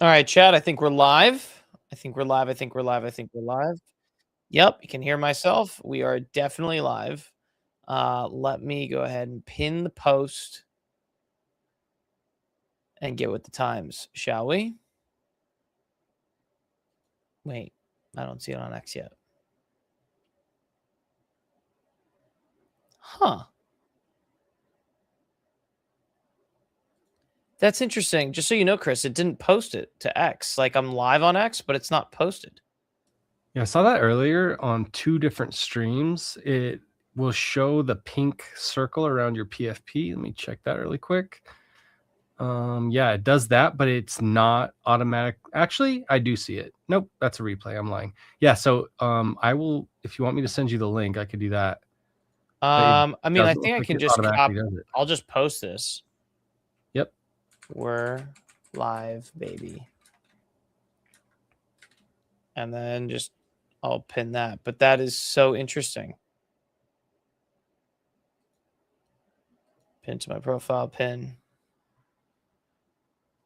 All right, chat. I think we're live. I think we're live. I think we're live. I think we're live. Yep, you can hear myself. We are definitely live. Let me go ahead and pin the post and get with the times, shall we? Wait, I don't see it on X yet. Huh. That's interesting. Just so you know, Chris, it didn't post it to X. Like I'm live on X, but it's not posted. Yeah, I saw that earlier on 2 different streams. It will show the pink circle around your PFP. Let me check that really quick. Yeah, it does that, but it's not automatic. Actually, I do see it. Nope, that's a replay. I'm lying. Yeah, so I will, if you want me to send you the link, I could do that. I mean, I doesn't think look I like can it just automatically does it. I'll just post this. Yep. We're live, baby. And then just I'll pin that. But that is so interesting. Pin to my profile, pin.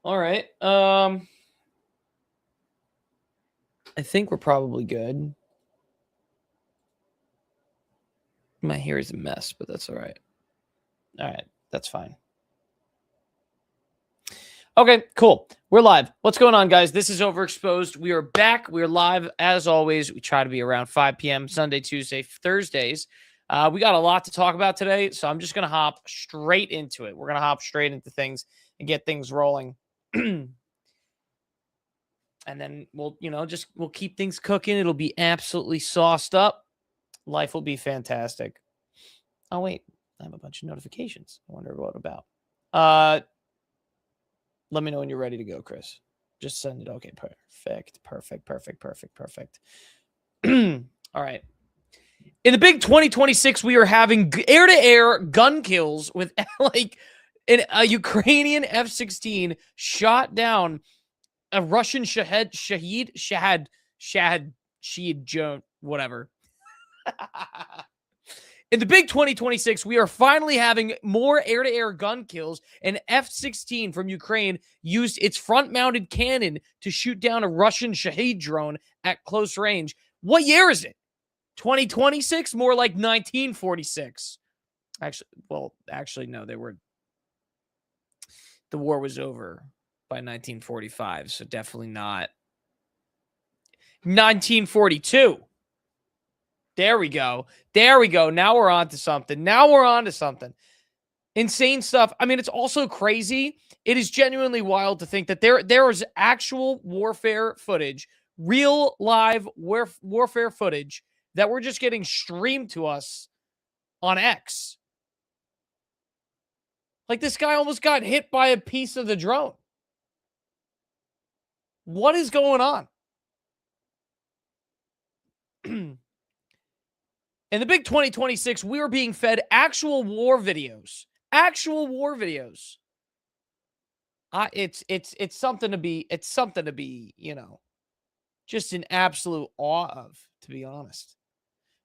All right. I think we're probably good. My hair is a mess, but that's all right. All right, that's fine. Okay, cool. We're live. What's going on, guys? This is Overexposed. We are back. We are live as always. We try to be around 5 p.m. Sunday, Tuesday, Thursdays. We got a lot to talk about today, so I'm just going to hop straight into it. We're going to hop straight into things and get things rolling. And then we'll keep things cooking. It'll be absolutely sauced up. Life will be fantastic. Oh, wait. I have a bunch of notifications. I wonder what about. Let me know when you're ready to go, Chris. Just send it. Okay, perfect. All right. In the big 2026, we are having air-to-air gun kills with like a Ukrainian F-16 shot down a Russian Shahid Jones, whatever. In the big 2026, we are finally having more air-to-air gun kills. An F-16 from Ukraine used its front-mounted cannon to shoot down a Russian Shahid drone at close range. What year is it? 2026? More like 1946. Actually, no, the war was over by 1945, so definitely not. 1942. There we go. Now we're on to something. Insane stuff. I mean, it's also crazy. It is genuinely wild to think that there is actual warfare footage, real live warfare footage that we're just getting streamed to us on X. Like this guy almost got hit by a piece of the drone. What is going on? In the big 2026, we are being fed actual war videos. It's something to be, just in absolute awe of, to be honest.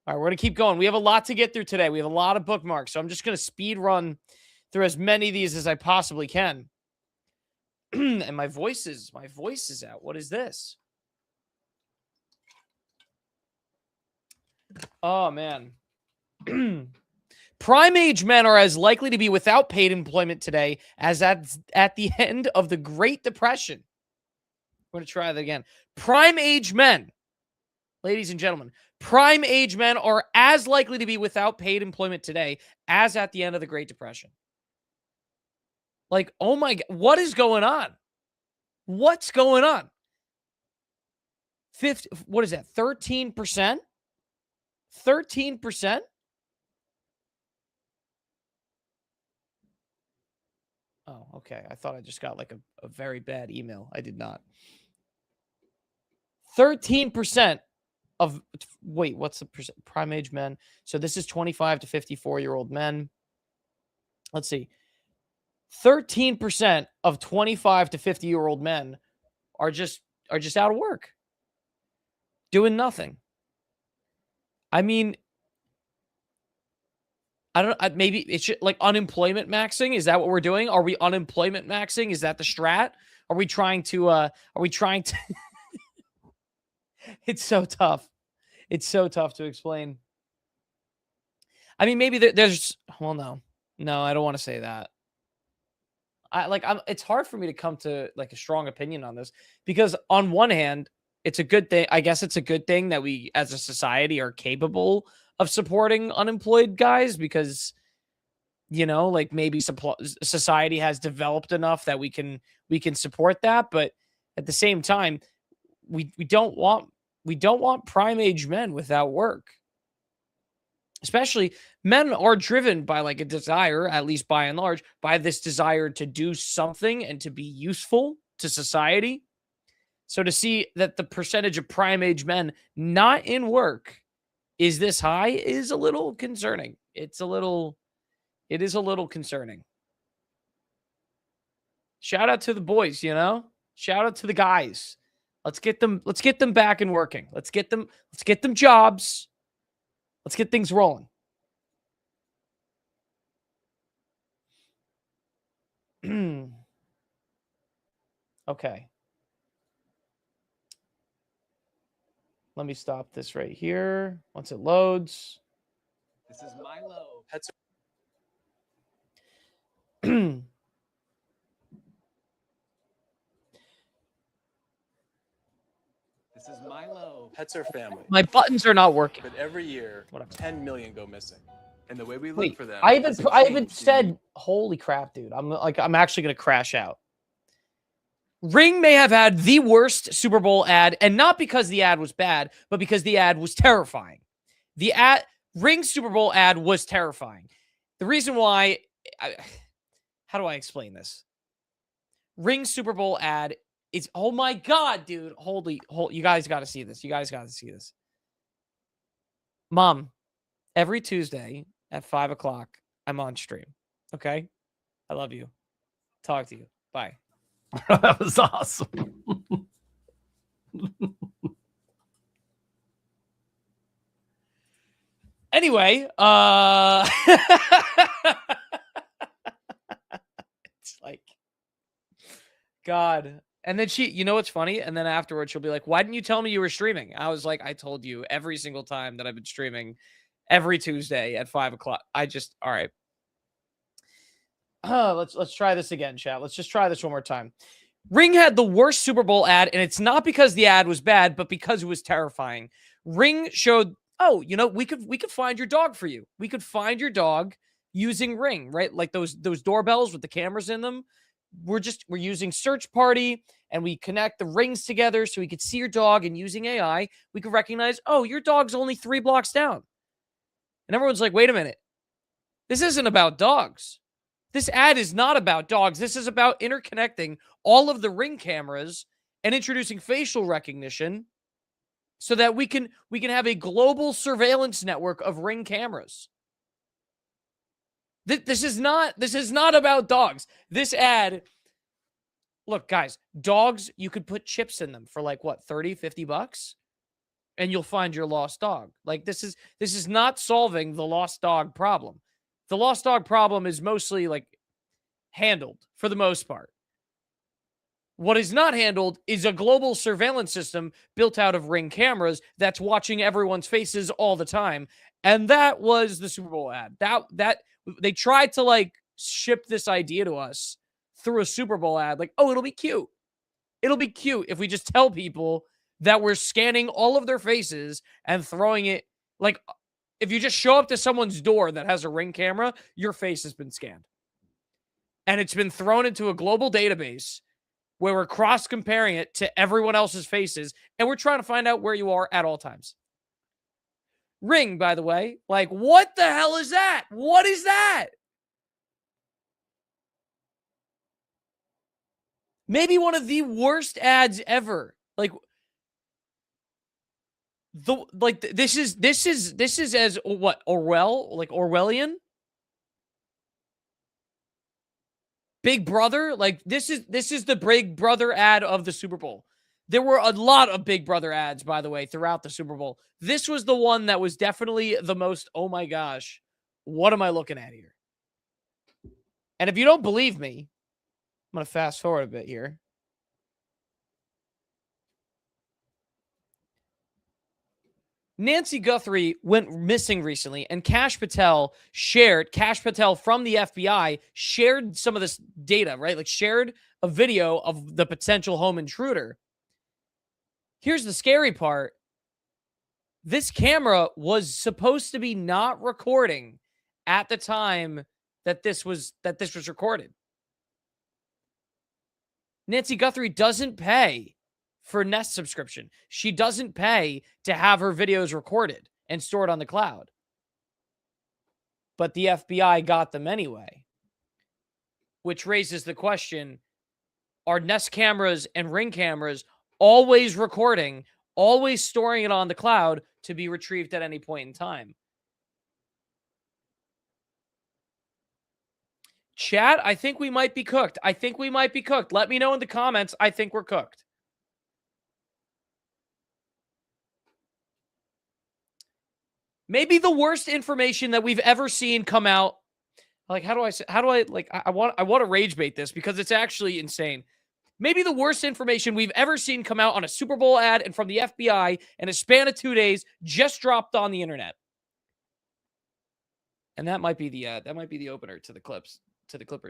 All right, we're going to keep going. We have a lot to get through today. We have a lot of bookmarks, so I'm just going to speed run through as many of these as I possibly can. And my voice is out. What is this? Oh, man. Prime age men are as likely to be without paid employment today as at the end of the Great Depression. I'm going to try that again. Prime age men, ladies and gentlemen, prime age men are as likely to be without paid employment today as at the end of the Great Depression. Like, oh my God, what is going on? What's going on? What is that? 13%? 13%? Oh, okay. I thought I just got like a very bad email. I did not. 13% of, wait, what's the percent? Prime age men. So this is 25 to 54-year-old men. Let's see. 13% of 25 to 50-year-old men are just out of work. Doing nothing. I mean, I don't, maybe it's like unemployment maxing. Is that what we're doing? Are we unemployment maxing? Is that the strat? Are we trying to It's so tough. It's so tough to explain. I mean, maybe there's well, no, I don't want to say that. It's hard for me to come to like a strong opinion on this because on one hand, it's a good thing. I guess it's a good thing that we as a society are capable of supporting unemployed guys because like maybe society has developed enough that we can support that, but at the same time, we don't want prime age men without work. Especially men are driven by like a desire, at least by and large, by this desire to do something and to be useful to society. So to see that the percentage of prime age men not in work is this high is a little concerning. It is a little concerning. Shout out to the boys, shout out to the guys. Let's get them back and working. Let's get them jobs. Let's get things rolling. Okay. Let me stop this right here. Once it loads. This is Milo. Pets This is Milo. Pets are family. My buttons are not working. But every year, Whatever. 10 million go missing. And the way we look Wait, for them. I even said, holy crap, dude. I'm actually going to crash out. Ring may have had the worst Super Bowl ad, and not because the ad was bad, but because the ad was terrifying. The Ring Super Bowl ad was terrifying. The reason why, how do I explain this? Ring Super Bowl ad is, oh my God, dude. You guys got to see this. You guys got to see this. Mom, every Tuesday at 5 o'clock, I'm on stream. Okay? I love you. Talk to you. Bye. That was awesome. Anyway, it's like, God. And then she, what's funny? And then afterwards, she'll be like, why didn't you tell me you were streaming? I was like, I told you every single time that I've been streaming every Tuesday at 5 o'clock. All right. Let's try this again, chat. Let's just try this one more time. Ring had the worst Super Bowl ad, and it's not because the ad was bad, but because it was terrifying. Ring showed, we could find your dog for you. We could find your dog using Ring, right? Like those doorbells with the cameras in them. We're using Search Party, and we connect the rings together so we could see your dog, and using AI, we could recognize, your dog's only 3 blocks down. And everyone's like, wait a minute. This isn't about dogs. This ad is not about dogs. This is about interconnecting all of the Ring cameras and introducing facial recognition so that we can have a global surveillance network of Ring cameras. This is not about dogs. This ad, look, guys, dogs, you could put chips in them for like what, 30, 50 bucks? And you'll find your lost dog. Like this is not solving the lost dog problem. The lost dog problem is mostly like handled for the most part. What is not handled is a global surveillance system built out of Ring cameras that's watching everyone's faces all the time. And that was the Super Bowl ad. That they tried to like ship this idea to us through a Super Bowl ad. Like, it'll be cute. It'll be cute if we just tell people that we're scanning all of their faces and throwing it. Like, if you just show up to someone's door that has a Ring camera, your face has been scanned. And it's been thrown into a global database where we're cross-comparing it to everyone else's faces, and we're trying to find out where you are at all times. Ring, by the way, like, what the hell is that? What is that? Maybe one of the worst ads ever. Like, this is as what, Orwellian? Big Brother, like this is the Big Brother ad of the Super Bowl. There were a lot of Big Brother ads, by the way, throughout the Super Bowl. This was the one that was definitely the most, oh my gosh, what am I looking at here? And if you don't believe me, I'm going to fast forward a bit here. Nancy Guthrie went missing recently, and Kash Patel from the FBI shared some of this data, right? Like shared a video of the potential home intruder. Here's the scary part. This camera was supposed to be not recording at the time that this was recorded. Nancy Guthrie doesn't pay for Nest subscription. She doesn't pay to have her videos recorded and stored on the cloud. But the FBI got them anyway. Which raises the question, are Nest cameras and Ring cameras always recording, always storing it on the cloud to be retrieved at any point in time? Chat, I think we might be cooked. Let me know in the comments. I think we're cooked. Maybe the worst information that we've ever seen come out. Like, I want to rage bait this because it's actually insane. Maybe the worst information we've ever seen come out on a Super Bowl ad and from the FBI in a span of 2 days just dropped on the internet. And that might be the opener to the Clippers.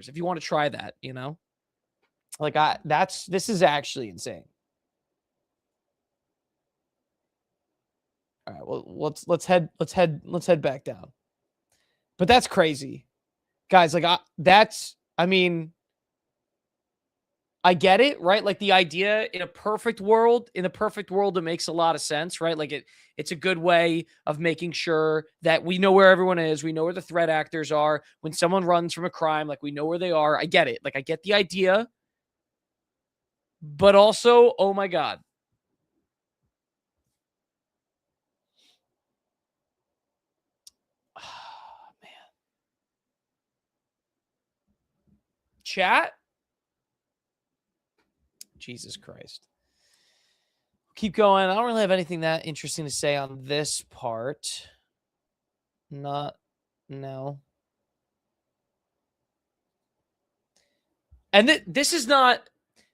If you want to try that, you know? Like this is actually insane. All right, well, let's head back down. But that's crazy. Guys, like I get it, right? Like the idea in a perfect world, it makes a lot of sense, right? Like it's a good way of making sure that we know where everyone is. We know where the threat actors are. When someone runs from a crime, like we know where they are. I get it. Like I get the idea. But also, oh my God. Chat. Jesus Christ. Keep going. I don't really have anything that interesting to say on this part. No. And this is not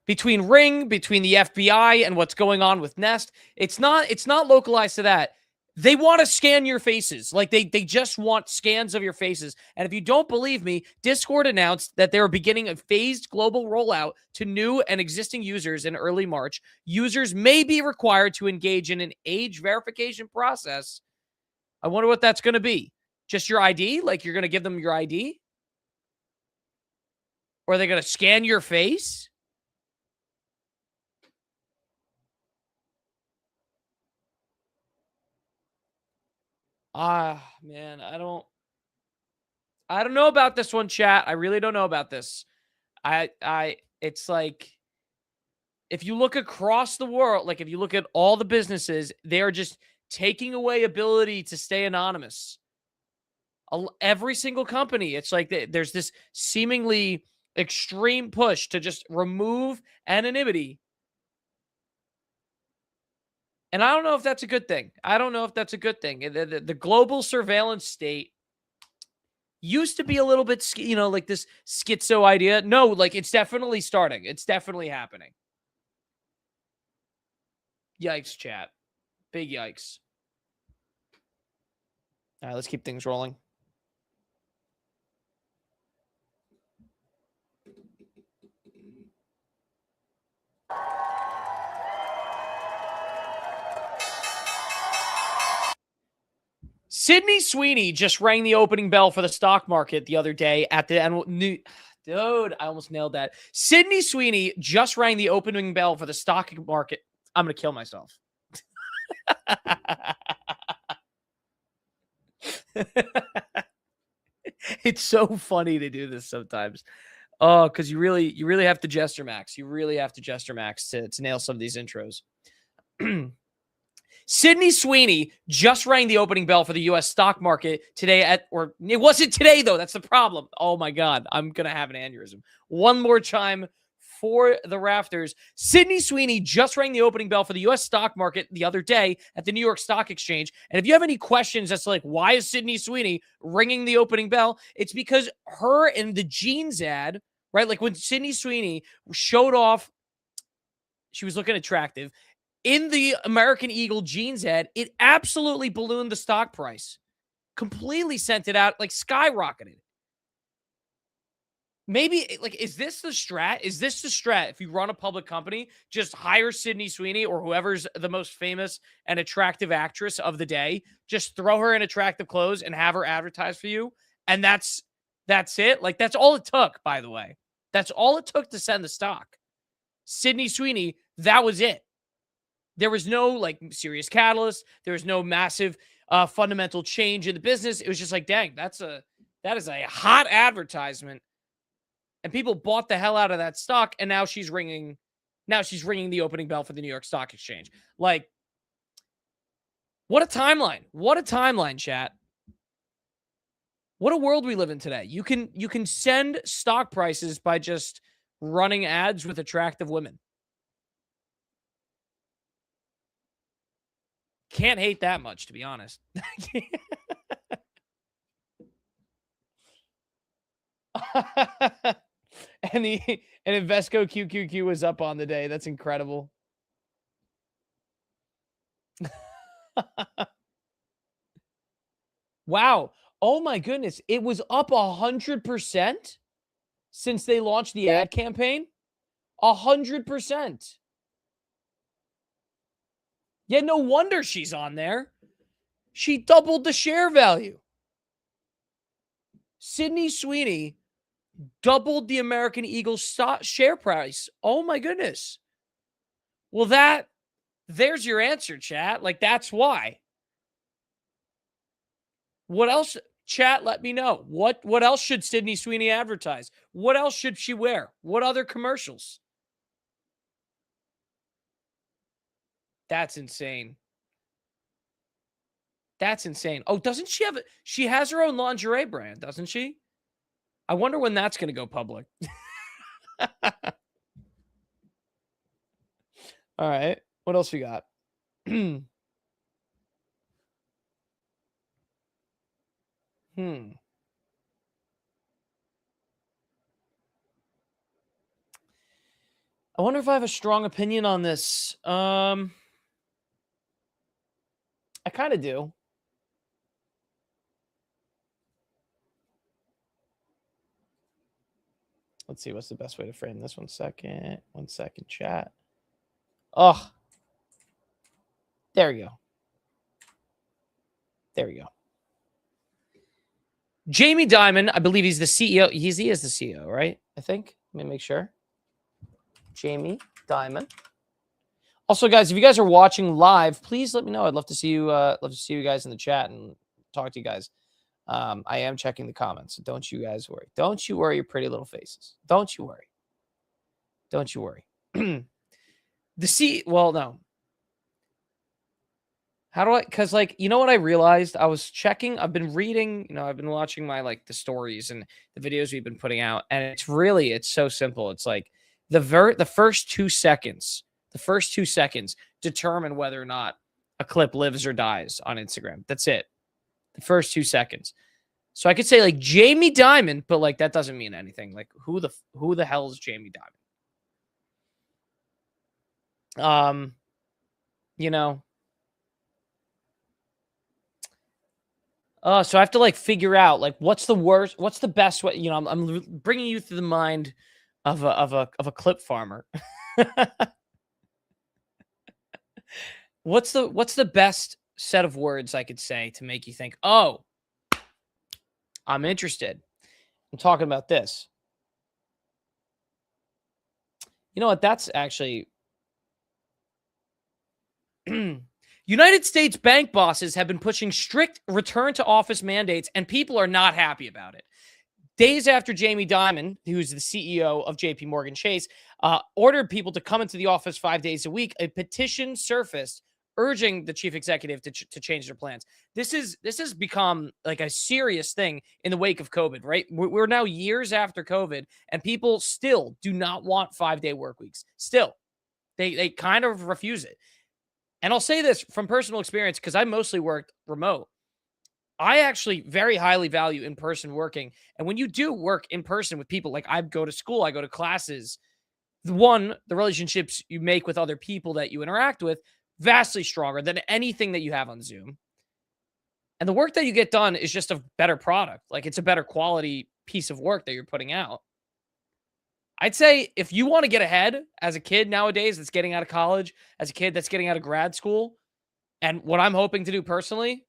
between the FBI and what's going on with Nest. It's not localized to that. They want to scan your faces. Like they just want scans of your faces. And if you don't believe me, Discord announced that they were beginning a phased global rollout to new and existing users in early March. Users may be required to engage in an age verification process. I wonder what that's going to be. Just your ID? Like you're going to give them your ID? Or are they going to scan your face? Man, I don't know about this one, chat. I really don't know about this. It's like, if you look across the world, like if you look at all the businesses, they are just taking away ability to stay anonymous. Every single company, it's like there's this seemingly extreme push to just remove anonymity. And I don't know if that's a good thing. The global surveillance state used to be a little bit, like this schizo idea. No, like it's definitely starting. It's definitely happening. Yikes, chat. Big yikes. All right, let's keep things rolling. Sydney Sweeney just rang the opening bell for the stock market the other day at the dude, I almost nailed that. Sydney Sweeney just rang the opening bell for the stock market. I'm going to kill myself. It's so funny to do this sometimes. Oh, because you really have to gesture max. You really have to gesture max to nail some of these intros. Sydney Sweeney just rang the opening bell for the U.S. stock market today it wasn't today, though. That's the problem. Oh, my God. I'm going to have an aneurysm. One more chime for the rafters. Sydney Sweeney just rang the opening bell for the U.S. stock market the other day at the New York Stock Exchange. And if you have any questions as to like, why is Sydney Sweeney ringing the opening bell? It's because her in the jeans ad, right? Like when Sydney Sweeney showed off, she was looking attractive. in the American Eagle jeans ad, it absolutely ballooned the stock price. Completely sent it out, like skyrocketed. Maybe, like, is this the strat? Is this the strat? If you run a public company, just hire Sydney Sweeney or whoever's the most famous and attractive actress of the day. Just throw her in attractive clothes and have her advertise for you. And that's it. Like, that's all it took, by the way. That's all it took to send the stock. Sydney Sweeney, that was it. There was no, like, serious catalyst. There was no massive fundamental change in the business. It was just like, dang, that is a hot advertisement. And people bought the hell out of that stock, and now she's ringing the opening bell for the New York Stock Exchange. Like, what a timeline. What a timeline, chat. What a world we live in today. You can send stock prices by just running ads with attractive women. Can't hate that much, to be honest. And Invesco QQQ was up on the day. That's incredible. Wow. Oh my goodness. It was up 100% since they launched the ad campaign. 100%. Yeah, no wonder she's on there. She doubled the share value. Sydney Sweeney doubled the American Eagle stock share price. Oh my goodness. Well, there's your answer, chat. Like, that's why. What else? Chat, let me know. What else should Sydney Sweeney advertise? What else should she wear? What other commercials? That's insane. That's insane. Oh, doesn't she have she has her own lingerie brand, doesn't she? I wonder when that's going to go public. All right. What else we got? I wonder if I have a strong opinion on this. I kind of do. Let's see. What's the best way to frame this? 1 second. 1 second, chat. Oh, there we go. There we go. Jamie Dimon, I believe he's the CEO. He is the CEO, right? I think. Let me make sure. Jamie Dimon. Also, guys, if you guys are watching live, please let me know. I'd love to see you. Love to see you guys in the chat and talk to you guys. I am checking the comments, so don't you guys worry. Don't you worry your pretty little faces. Don't you worry. Don't you worry. Well, no. How do I, because, like, you know what I realized? I was checking, I've been reading, I've been watching my, like, the stories and the videos we've been putting out, and it's so simple. It's like the first 2 seconds determine whether or not a clip lives or dies on Instagram. That's it. The first 2 seconds. So I could say, like, Jamie Dimon, but, like, that doesn't mean anything. Like, who the hell is Jamie Dimon? So I have to, like, figure out, like, what's the best way. I'm bringing you through the mind of a clip farmer. What's the best set of words I could say to make you think, oh, I'm interested. I'm talking about this. You know what? That's actually United States bank bosses have been pushing strict return to office mandates, and people are not happy about it. Days after Jamie Dimon, who's the CEO of JP Morgan Chase, ordered people to come into the office 5 days a week, a petition surfaced urging the chief executive to change their plans. This has become like a serious thing in the wake of COVID, right? We're now years after COVID, and people still do not want 5-day work weeks. Still, they kind of refuse it. And I'll say this from personal experience, because I mostly worked remote. I actually very highly value in-person working. And when you do work in person with people, like I go to school, I go to classes one, the relationships you make with other people that you interact with, vastly stronger than anything that you have on Zoom. And the work that you get done is just a better product. Like, it's a better quality piece of work that you're putting out. I'd say if you want to get ahead as a kid nowadays that's getting out of college, as a kid that's getting out of grad school, and what I'm hoping to do personally,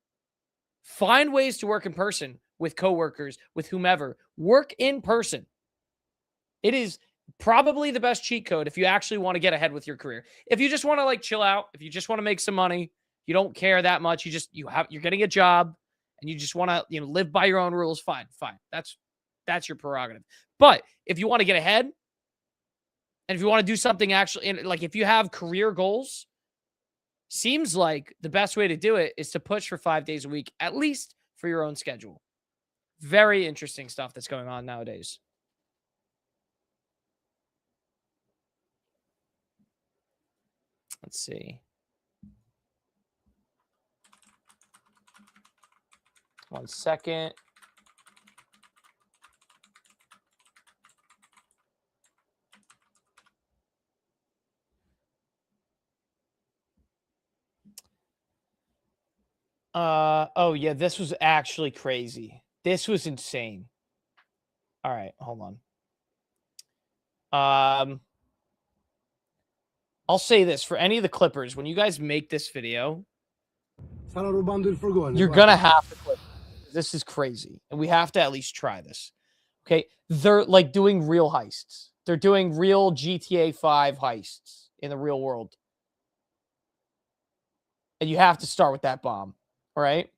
find ways to work in person with coworkers, with whomever. Work in person. It is probably the best cheat code if you actually want to get ahead with your career. If you just want to like chill out, if you just want to make some money, you don't care that much, you're getting a job and you just want to, live by your own rules, fine. That's your prerogative. But if you want to get ahead and if you want to do something actually, like if you have career goals, seems like the best way to do it is to push for 5 days a week, at least for your own schedule. Very interesting stuff that's going on nowadays. Let's see. 1 second. Oh yeah, this was actually crazy. This was insane. All right, hold on. I'll say this for any of the Clippers, when you guys make this video, you're gonna have to clip. This is crazy, and we have to at least try this. Okay, they're like doing real heists. They're doing real GTA 5 heists in the real world, and you have to start with that bomb. All right.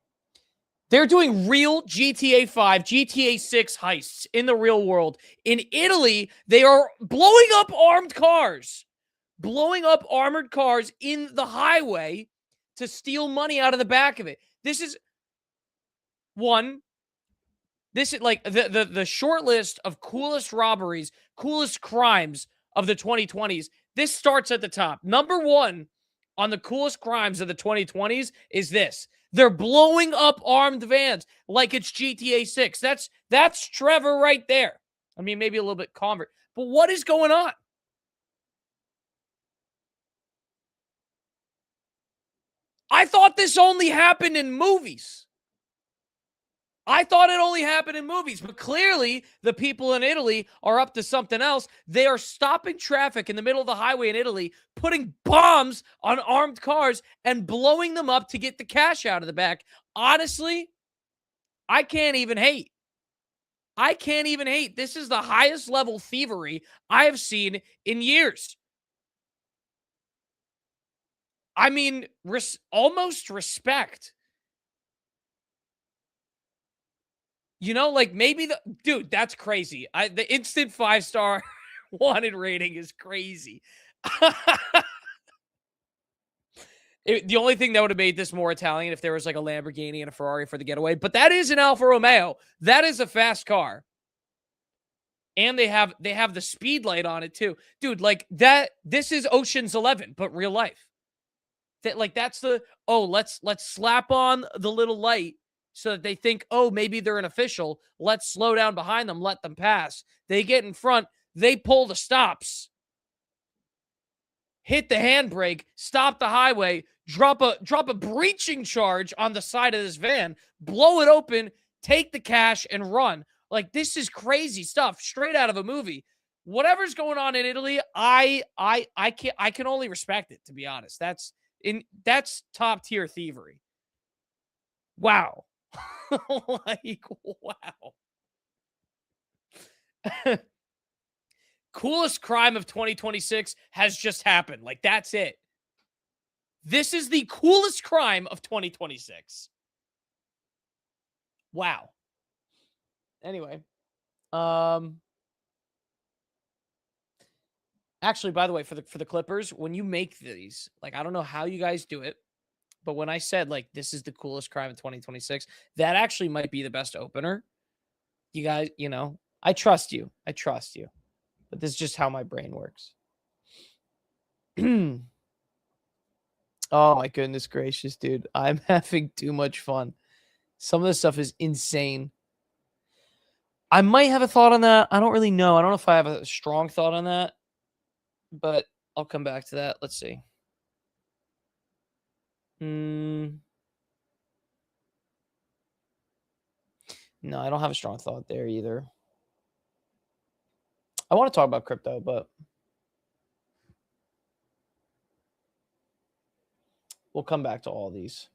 They're doing real GTA 5, GTA 6 heists in the real world. In Italy, they are blowing up armed cars, blowing up armored cars in the highway to steal money out of the back of it. This is like the short list of coolest robberies, coolest crimes of the 2020s. This starts at the top. Number 1 on the coolest crimes of the 2020s is this. They're blowing up armed vans like it's GTA 6. That's Trevor right there. I mean, maybe a little bit convert. But what is going on? I thought this only happened in movies. I thought it only happened in movies, but clearly the people in Italy are up to something else. They are stopping traffic in the middle of the highway in Italy, putting bombs on armed cars and blowing them up to get the cash out of the back. Honestly, I can't even hate. This is the highest level thievery I have seen in years. I mean, almost respect. Like maybe dude, that's crazy. The instant 5-star wanted rating is crazy. The only thing that would have made this more Italian if there was like a Lamborghini and a Ferrari for the getaway, but that is an Alfa Romeo. That is a fast car. And they have the speed light on it too. Dude, like that, this is Ocean's 11, but real life. That's let's slap on the little light so that they think, oh, maybe they're an official. Let's slow down behind them, let them pass. They get in front, they pull the stops, hit the handbrake, stop the highway, drop a breaching charge on the side of this van, blow it open, take the cash, and run. Like, this is crazy stuff, straight out of a movie. Whatever's going on in Italy, I can only respect it, to be honest. That's top tier thievery. Wow. Like, wow. Coolest crime of 2026 has just happened. Like, that's it. This is the coolest crime of 2026. Wow. Anyway, actually, by the way, for the Clippers, when you make these, like, I don't know how you guys do it, but when I said, like, this is the coolest crime of 2026, that actually might be the best opener. You guys, I trust you. But this is just how my brain works. Oh, my goodness gracious, dude. I'm having too much fun. Some of this stuff is insane. I might have a thought on that. I don't really know. I don't know if I have a strong thought on that. but I'll come back to that. Let's see. No, I don't have a strong thought there either. I want to talk about crypto, but we'll come back to all these.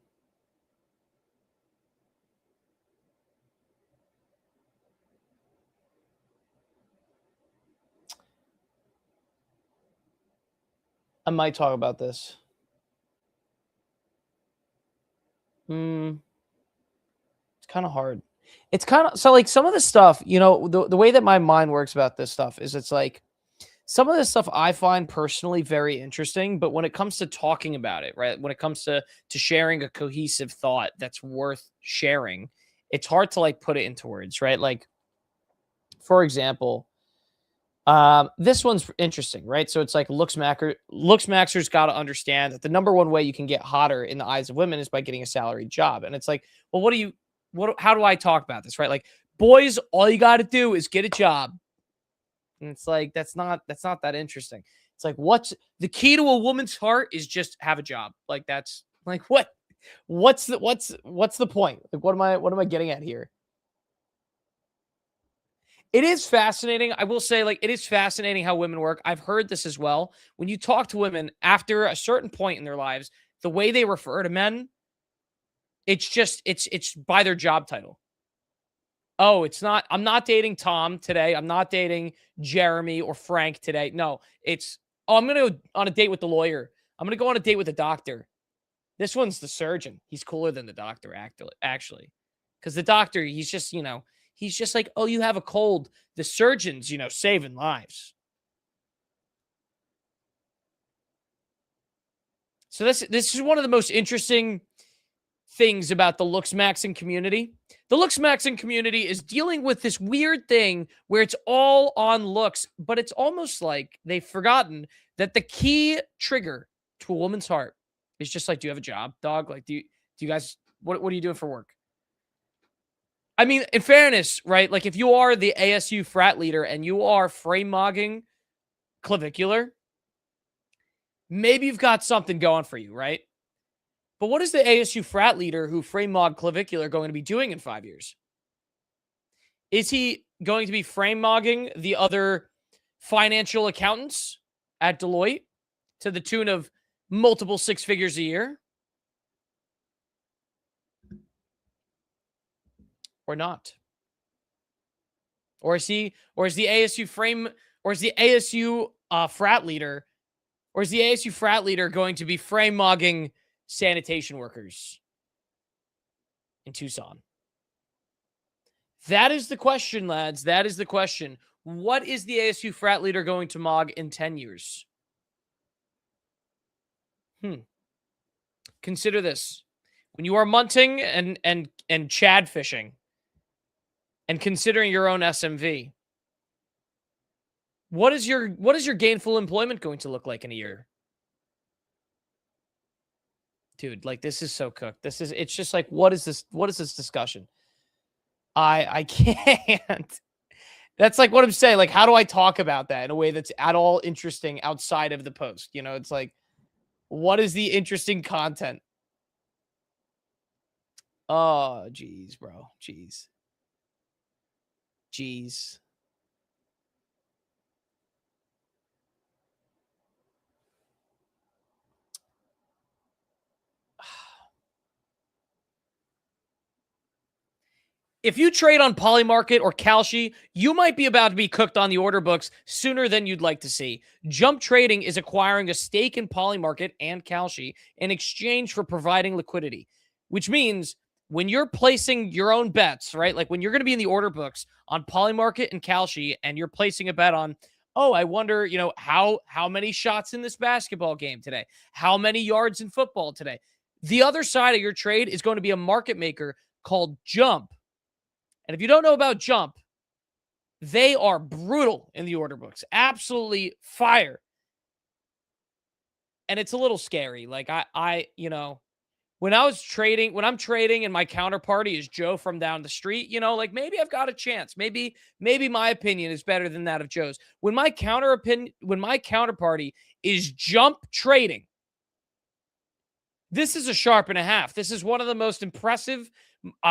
I might talk about this. It's kind of hard. It's kind of so like some of the stuff, you know, the way that my mind works about this stuff is it's like some of this stuff I find personally very interesting, but when it comes to talking about it, right? When it comes to sharing a cohesive thought that's worth sharing, it's hard to like put it into words, right? Like, for example, this one's interesting, right? So it's like looks maxers got to understand that the number one way you can get hotter in the eyes of women is by getting a salaried job. And it's like, well, how do I talk about this, right? Like, boys, all you got to do is get a job. And it's like, that's not that interesting. It's like, what's the key to a woman's heart is just have a job. Like, that's like, what's the point? Like, what am I getting at here? It is fascinating. I will say, like, it is fascinating how women work. I've heard this as well. When you talk to women after a certain point in their lives, the way they refer to men, it's by their job title. Oh, I'm not dating Tom today. I'm not dating Jeremy or Frank today. No, I'm going to go on a date with the lawyer. I'm going to go on a date with the doctor. This one's the surgeon. He's cooler than the doctor, actually. Because the doctor, he's just like, oh, you have a cold. The surgeon's, saving lives. So this is one of the most interesting things about the looks maxing community. The looks maxing community is dealing with this weird thing where it's all on looks, but it's almost like they've forgotten that the key trigger to a woman's heart is just like, do you have a job, dog? Like, do you guys, what are you doing for work? I mean, in fairness, right? Like, if you are the ASU frat leader and you are frame mogging clavicular, maybe you've got something going for you, right? But what is the ASU frat leader who frame mogged clavicular going to be doing in 5 years? Is he going to be frame mogging the other financial accountants at Deloitte to the tune of multiple six figures a year? Or not? Or is the ASU frat leader going to be frame mogging sanitation workers in Tucson? That is the question, lads. That is the question. What is the ASU frat leader going to mog in 10 years? Consider this. When you are munting and Chad fishing and considering your own SMV, what is your gainful employment going to look like in a year? Dude, like, this is so cooked. It's just like, what is this discussion? I can't. That's like what I'm saying. Like, how do I talk about that in a way that's at all interesting outside of the post? It's like, what is the interesting content? Oh, geez, bro. Jeez. If you trade on Polymarket or Kalshi, you might be about to be cooked on the order books sooner than you'd like to see. Jump Trading is acquiring a stake in Polymarket and Kalshi in exchange for providing liquidity, which means when you're placing your own bets, right? Like when you're going to be in the order books on Polymarket and Kalshi and you're placing a bet on, oh, I wonder, how many shots in this basketball game today? How many yards in football today? The other side of your trade is going to be a market maker called Jump. And if you don't know about Jump, they are brutal in the order books. Absolutely fire. And it's a little scary. Like, when I'm trading and my counterparty is Joe from down the street, you know, like maybe I've got a chance. Maybe my opinion is better than that of Joe's. When my counterparty is jump trading, this is a sharp and a half. This is one of the most impressive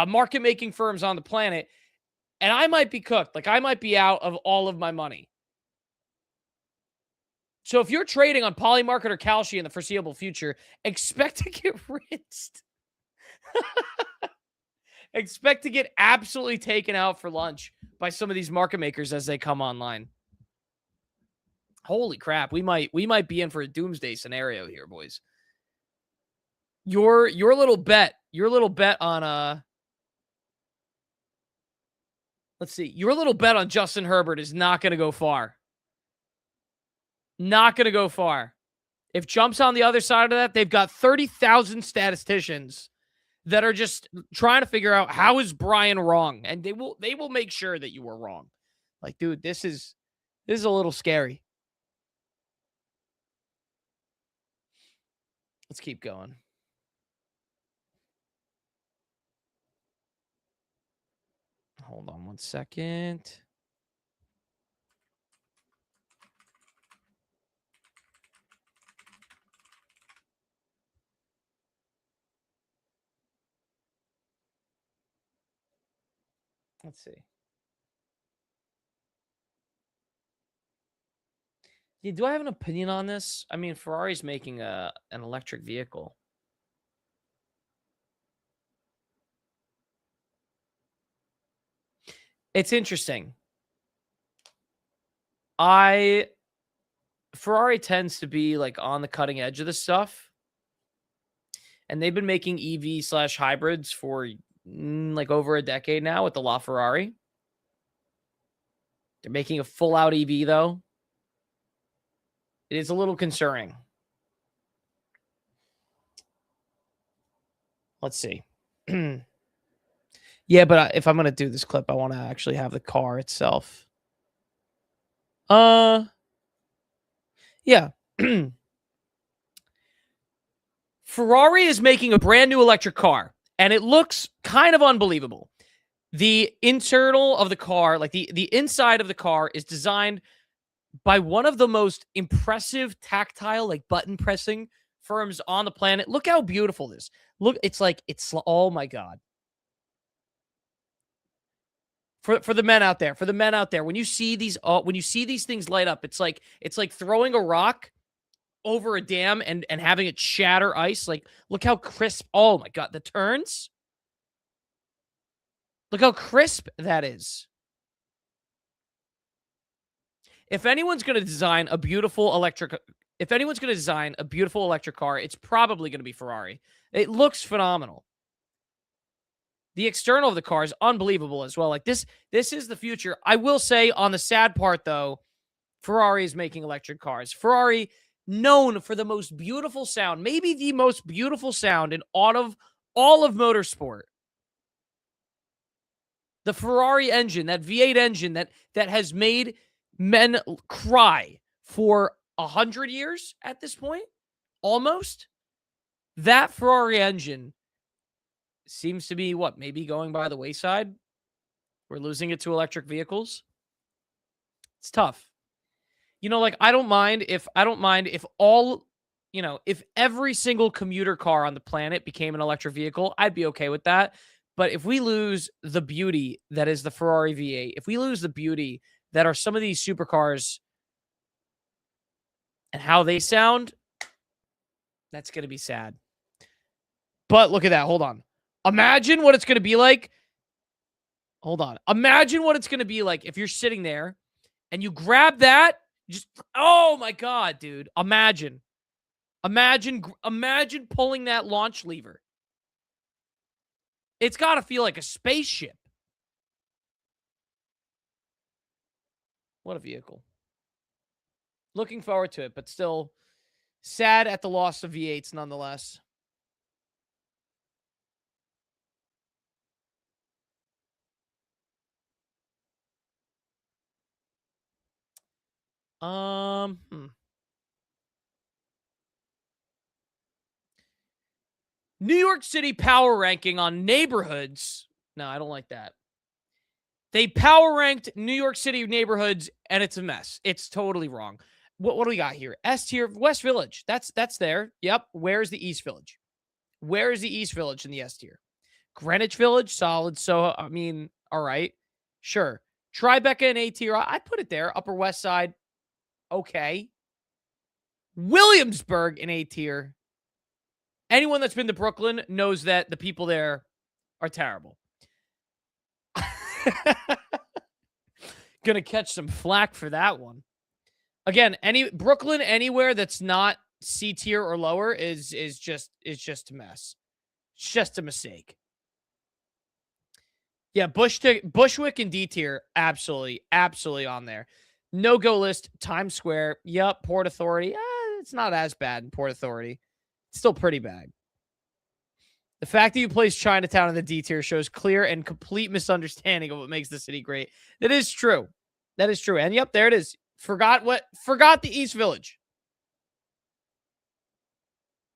market making firms on the planet. And I might be cooked. Like I might be out of all of my money. So if you're trading on Polymarket or Kalshi in the foreseeable future, expect to get rinsed. Expect to get absolutely taken out for lunch by some of these market makers as they come online. Holy crap, we might be in for a doomsday scenario here, boys. Your little bet on let's see. Your little bet on Justin Herbert is not going to go far. Not going to go far. If Jump's on the other side of that, they've got 30,000 statisticians that are just trying to figure out how is Brian wrong, and they will make sure that you were wrong. Like, dude, this is a little scary. Let's keep going. Hold on one second. Let's see. Yeah, do I have an opinion on this? I mean, Ferrari's making an electric vehicle. It's interesting. Ferrari tends to be like on the cutting edge of this stuff. And they've been making EV/hybrids for like over a decade now with the LaFerrari. They're making a full out EV though. It is a little concerning. Let's see. Yeah, but if I'm going to do this clip, I want to actually have the car itself. Yeah. Ferrari is making a brand new electric car, and it looks kind of unbelievable. The internal of the car, like the inside of the car, is designed by one of the most impressive tactile, like button pressing firms on the planet. Look how beautiful this is. Look, it's oh my God. For the men out there, when you see these things light up, it's like throwing a rock over a dam and having it shatter ice. Like, look how crisp. Oh my God, the turns. Look how crisp that is. If anyone's going to design a beautiful electric car, it's probably going to be Ferrari. It looks phenomenal. The external of the car is unbelievable as well. Like this is the future. I will say on the sad part though, Ferrari is making electric cars. Ferrari, known for the most beautiful sound, maybe the most beautiful sound in all of motorsport. The Ferrari engine, that V8 engine that has made men cry for 100 years at this point, almost. That Ferrari engine seems to be maybe going by the wayside. We're losing it to electric vehicles. It's tough. Like I don't mind if all, if every single commuter car on the planet became an electric vehicle, I'd be okay with that. But if we lose the beauty that is the Ferrari V8, if we lose the beauty that are some of these supercars and how they sound, that's going to be sad. But look at that. Hold on. Imagine what it's going to be like. Hold on. Imagine what it's going to be like if you're sitting there and you grab that. Oh my God, dude. Imagine pulling that launch lever. It's got to feel like a spaceship. What a vehicle. Looking forward to it, but still sad at the loss of V8s nonetheless. New York City power ranking on neighborhoods. No, I don't like that. They power ranked New York City neighborhoods, and it's a mess. It's totally wrong. What do we got here? S tier, West Village. That's there. Yep. Where's the East Village? Where is the East Village in the S tier? Greenwich Village, solid. So, I mean, all right. Sure. Tribeca in A tier. I'd put it there. Upper West Side. Okay. Williamsburg in A tier. Anyone that's been to Brooklyn knows that the people there are terrible. Gonna catch some flack for that one. Again, Brooklyn anywhere that's not C tier or lower is just a mess. It's just a mistake. Yeah, Bushwick and D tier, absolutely on there. No-go list, Times Square. Yep, Port Authority. It's not as bad in Port Authority. It's still pretty bad. The fact that you place Chinatown in the D tier shows clear and complete misunderstanding of what makes the city great. That is true. And yep, there it is. Forgot the East Village.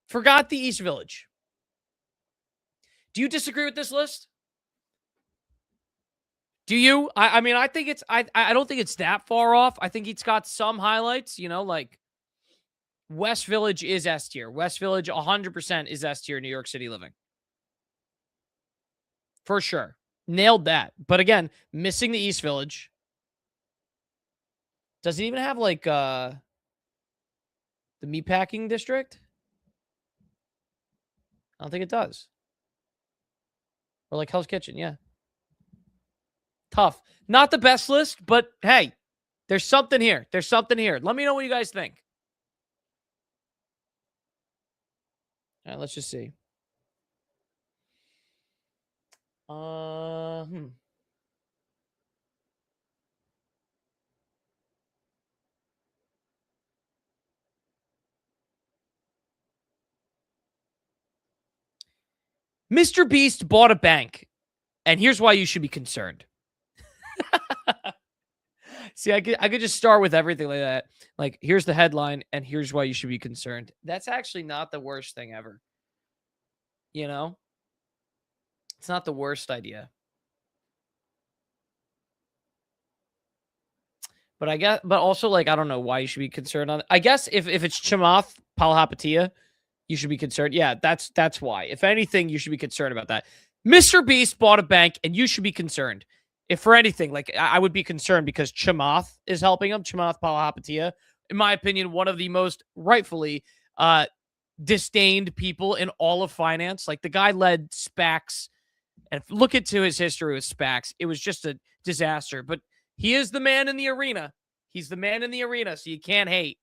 Forgot the East Village. Do you disagree with this list? Do you? I mean, I think I don't think it's that far off. I think it's got some highlights, like West Village is S tier. West Village 100% is S tier New York City living. For sure. Nailed that. But again, missing the East Village. Does it even have the meatpacking district? I don't think it does. Or Hell's Kitchen, yeah. Tough. Not the best list, but hey, there's something here. Let me know what you guys think. All right, let's just see. Mr. Beast bought a bank, and here's why you should be concerned. See, I could just start with everything like that. Here's the headline, and here's why you should be concerned. That's actually not the worst thing ever. It's not the worst idea. But also, I don't know why you should be concerned on it. I guess if it's Chamath Palihapitiya, you should be concerned. Yeah, that's why. If anything, you should be concerned about that. Mr. Beast bought a bank, and you should be concerned. If for anything, I would be concerned because Chamath is helping him. Chamath Palihapitiya, in my opinion, one of the most rightfully disdained people in all of finance. The guy led SPACs, and look into his history with SPACs. It was just a disaster. But he is the man in the arena. He's the man in the arena, so you can't hate.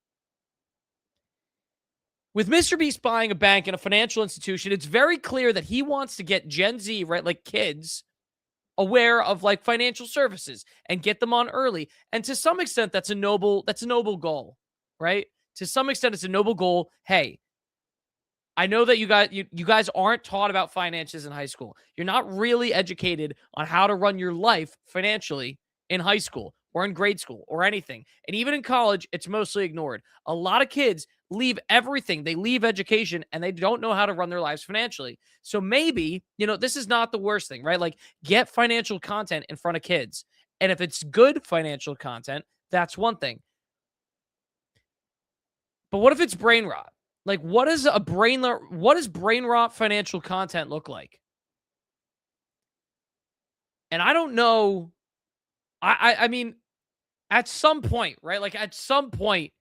With Mr. Beast buying a bank and a financial institution, it's very clear that he wants to get Gen Z, right, kids, aware of financial services and get them on early. And to some extent, that's a noble goal, right? To some extent, it's a noble goal. Hey, I know that you guys aren't taught about finances in high school. You're not really educated on how to run your life financially in high school or in grade school or anything. And even in college, it's mostly ignored. A lot of kids leave everything. They leave education and they don't know how to run their lives financially. So maybe, this is not the worst thing, right? Get financial content in front of kids. And if it's good financial content, that's one thing. But what if it's brain rot? What does brain rot financial content look like? And I don't know. I mean, at some point, right? At some point,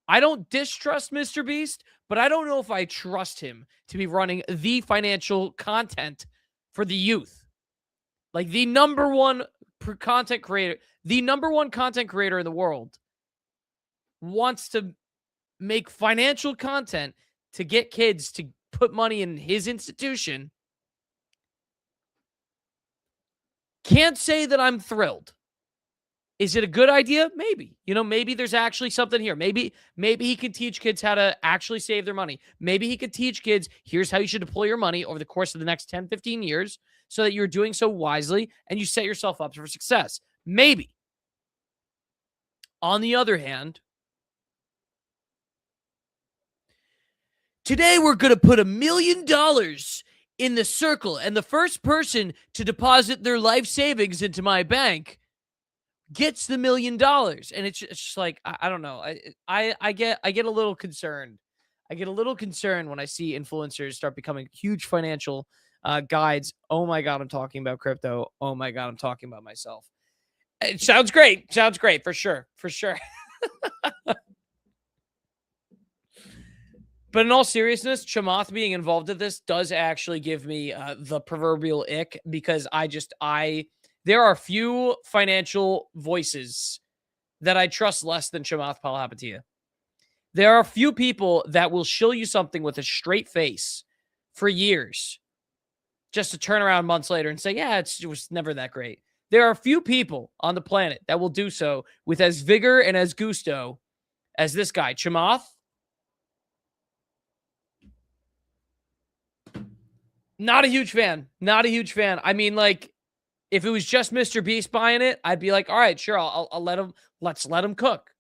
I don't distrust Mr. Beast, but I don't know if I trust him to be running the financial content for the youth. The number one content creator in the world wants to make financial content to get kids to put money in his institution. Can't say that I'm thrilled. Is it a good idea? Maybe. Maybe there's actually something here. Maybe he can teach kids how to actually save their money. Maybe he could teach kids, here's how you should deploy your money over the course of the next 10, 15 years so that you're doing so wisely and you set yourself up for success. Maybe. On the other hand, Today we're going to put $1 million in the circle, and the first person to deposit their life savings into my bank gets the $1 million. And it's just like, I don't know. I get a little concerned. I get a little concerned when I see influencers start becoming huge financial guides. Oh my God, I'm talking about crypto. Oh my God, I'm talking about myself. It sounds great. Sounds great for sure. For sure. But in all seriousness, Chamath being involved in this does actually give me the proverbial ick, because there are few financial voices that I trust less than Chamath Palihapitiya. There are few people that will show you something with a straight face for years just to turn around months later and say, yeah, it was never that great. There are few people on the planet that will do so with as vigor and as gusto as this guy, Chamath. Not a huge fan. Not a huge fan. I mean, like, if it was just Mr. Beast buying it, I'd be like, all right, sure, I'll let him. Let's let him cook.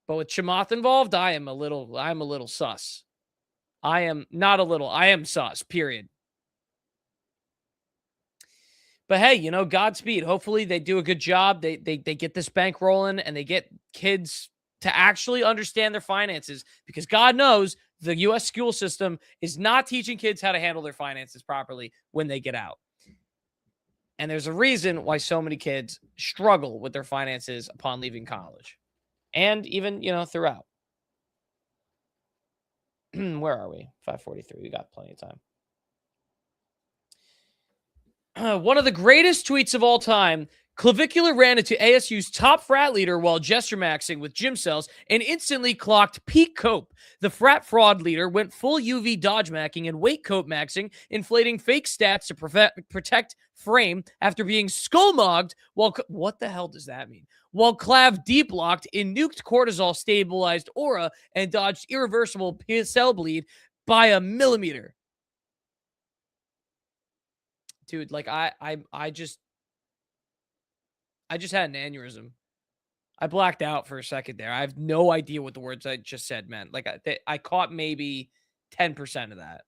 But with Chamath involved, I'm a little sus. I am not a little. I am sus. Period. But hey, Godspeed. Hopefully they do a good job. They get this bank rolling, and they get kids to actually understand their finances, because God knows the U.S. school system is not teaching kids how to handle their finances properly when they get out. And there's a reason why so many kids struggle with their finances upon leaving college, and even, throughout. Where are we? 5:43. We got plenty of time. One of the greatest tweets of all time. Clavicular ran into ASU's top frat leader while gesture maxing with gym cells and instantly clocked Pete Cope. The frat fraud leader went full UV dodge macking and weight coat maxing, inflating fake stats to protect frame after being skull mogged while... What the hell does that mean? While Clav deep locked in nuked cortisol stabilized aura and dodged irreversible cell bleed by a millimeter. Dude, like I just had an aneurysm. I blacked out for a second there. I have no idea what the words I just said meant. Like I caught maybe 10% of that.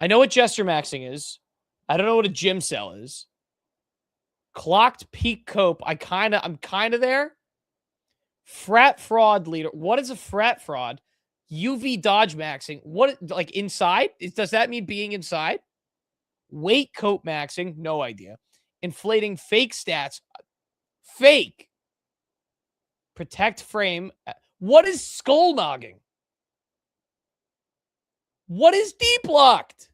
I know what gesture maxing is. I don't know what a gym cell is. Clocked Pete Cope. I'm kind of there. Frat fraud leader. What is a frat fraud? UV dodge maxing. What, like, inside? Does that mean being inside? Weight coat maxing. No idea. Inflating fake stats. Fake. Protect frame. What is skull nogging? What is deep locked?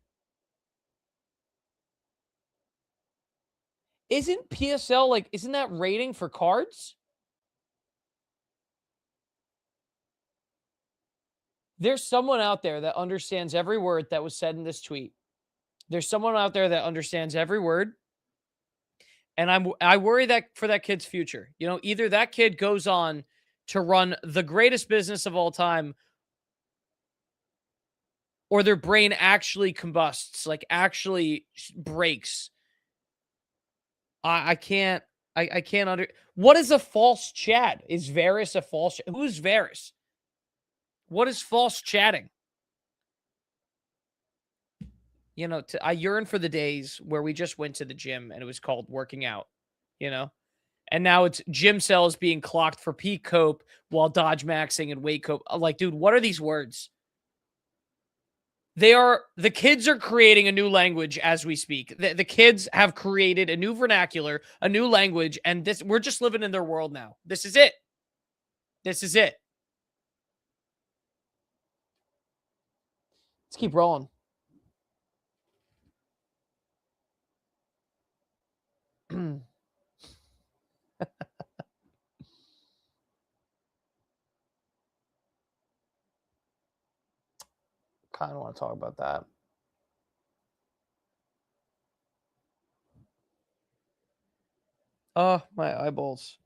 Isn't PSL, like, isn't that rating for cards? There's someone out there that understands every word that was said in this tweet. There's someone out there that understands every word. And I worry that for that kid's future. Either that kid goes on to run the greatest business of all time, or their brain actually combusts, like actually breaks. I can't what is a false chat? Is Varys a false? Who's Varys? What is false chatting? I yearn for the days where we just went to the gym and it was called working out, and now it's gym cells being clocked for Pete Cope while dodge maxing and weight cope. Like, dude, what are these words? The kids are creating a new language as we speak. The kids have created a new vernacular, a new language, and we're just living in their world now. This is it. This is it. Let's keep rolling. Kind of want to talk about that. Oh, my eyeballs.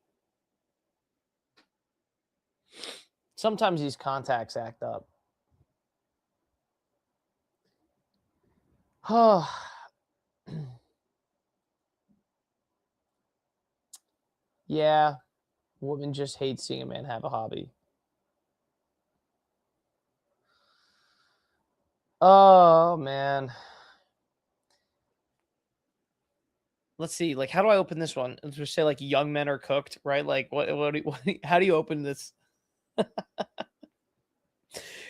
Sometimes these contacts act up. Oh. Yeah. Women just hate seeing a man have a hobby. Oh man. Let's see. Like, how do I open this one? Let's just say like young men are cooked, right? Like, how do you open this?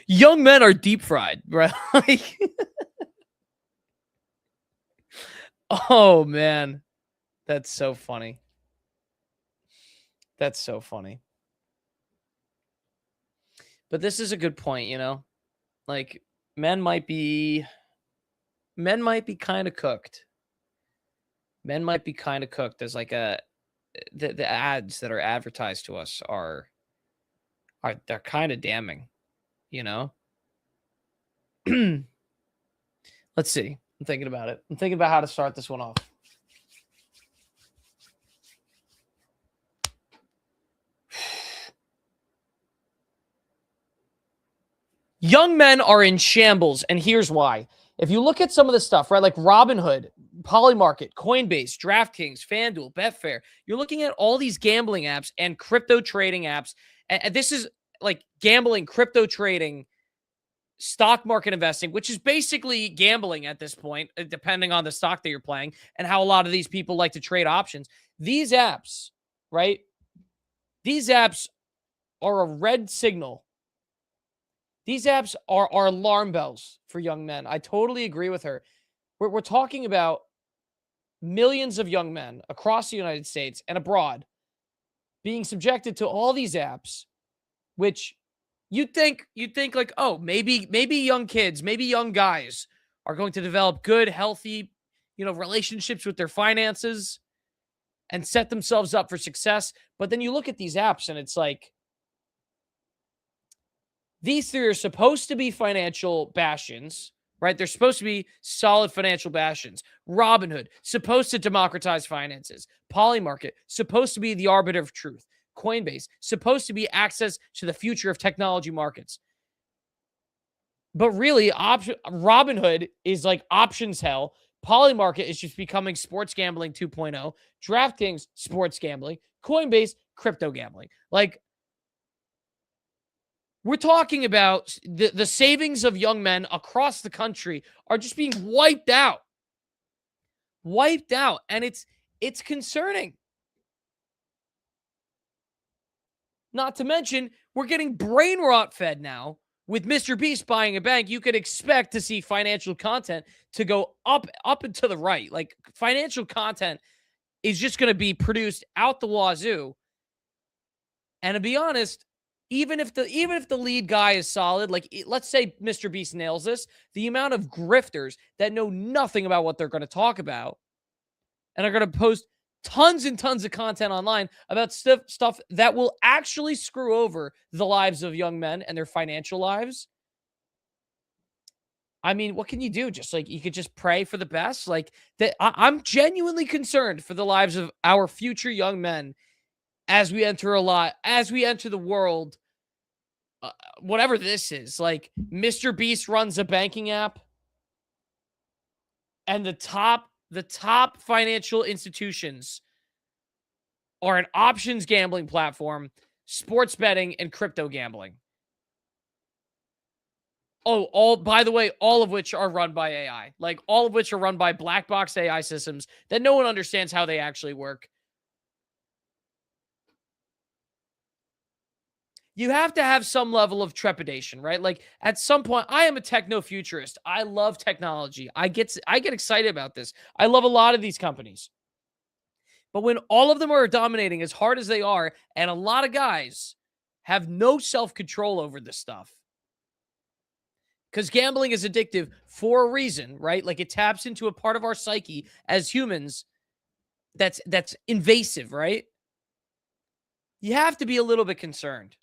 Young men are deep fried, right? Like, oh man, that's so funny. That's so funny. But this is a good point, you know? Like, men might be kind of cooked. Men might be kind of cooked as like the ads that are advertised to us are they're kind of damning, you know? Let's see. I'm thinking about it. I'm thinking about how to start this one off. Young men are in shambles, and here's why. If you look at some of the stuff, right, like Robinhood, Polymarket, Coinbase, DraftKings, FanDuel, Betfair, you're looking at all these gambling apps and crypto trading apps. And this is like gambling, crypto trading, stock market investing, which is basically gambling at this point, depending on the stock that you're playing and how a lot of these people like to trade options. These apps, right? These apps are a red signal. These apps are alarm bells for young men. I totally agree with her. We're talking about millions of young men across the United States and abroad being subjected to all these apps, which you'd think like, oh, maybe young kids, maybe young guys are going to develop good, healthy, relationships with their finances and set themselves up for success. But then you look at these apps and it's like, these three are supposed to be financial bastions, right? They're supposed to be solid financial bastions. Robinhood, supposed to democratize finances. Polymarket, supposed to be the arbiter of truth. Coinbase, supposed to be access to the future of technology markets. But really, Robinhood is like options hell. Polymarket is just becoming sports gambling 2.0. DraftKings, sports gambling. Coinbase, crypto gambling. Like, we're talking about the savings of young men across the country are just being wiped out. Wiped out. And it's concerning. Not to mention, we're getting brain rot fed now. With Mr. Beast buying a bank, you could expect to see financial content to go up and to the right. Like, financial content is just going to be produced out the wazoo. And to be honest, even if the lead guy is solid, like let's say Mr. Beast nails this, the amount of grifters that know nothing about what they're going to talk about and are going to post tons and tons of content online about stuff that will actually screw over the lives of young men and their financial lives. I mean, what can you do? Just like, you could just pray for the best. Like that, I'm genuinely concerned for the lives of our future young men as we enter the world, whatever this is. Like, Mr. Beast runs a banking app, and the top financial institutions are an options gambling platform, sports betting, and crypto gambling. Oh, by the way, all of which are run by AI. Like, all of which are run by black box AI systems that no one understands how they actually work. You have to have some level of trepidation, right? Like, at some point, I am a techno-futurist. I love technology. I get excited about this. I love a lot of these companies. But when all of them are dominating as hard as they are, and a lot of guys have no self-control over this stuff, because gambling is addictive for a reason, right? Like, it taps into a part of our psyche as humans that's invasive, right? You have to be a little bit concerned.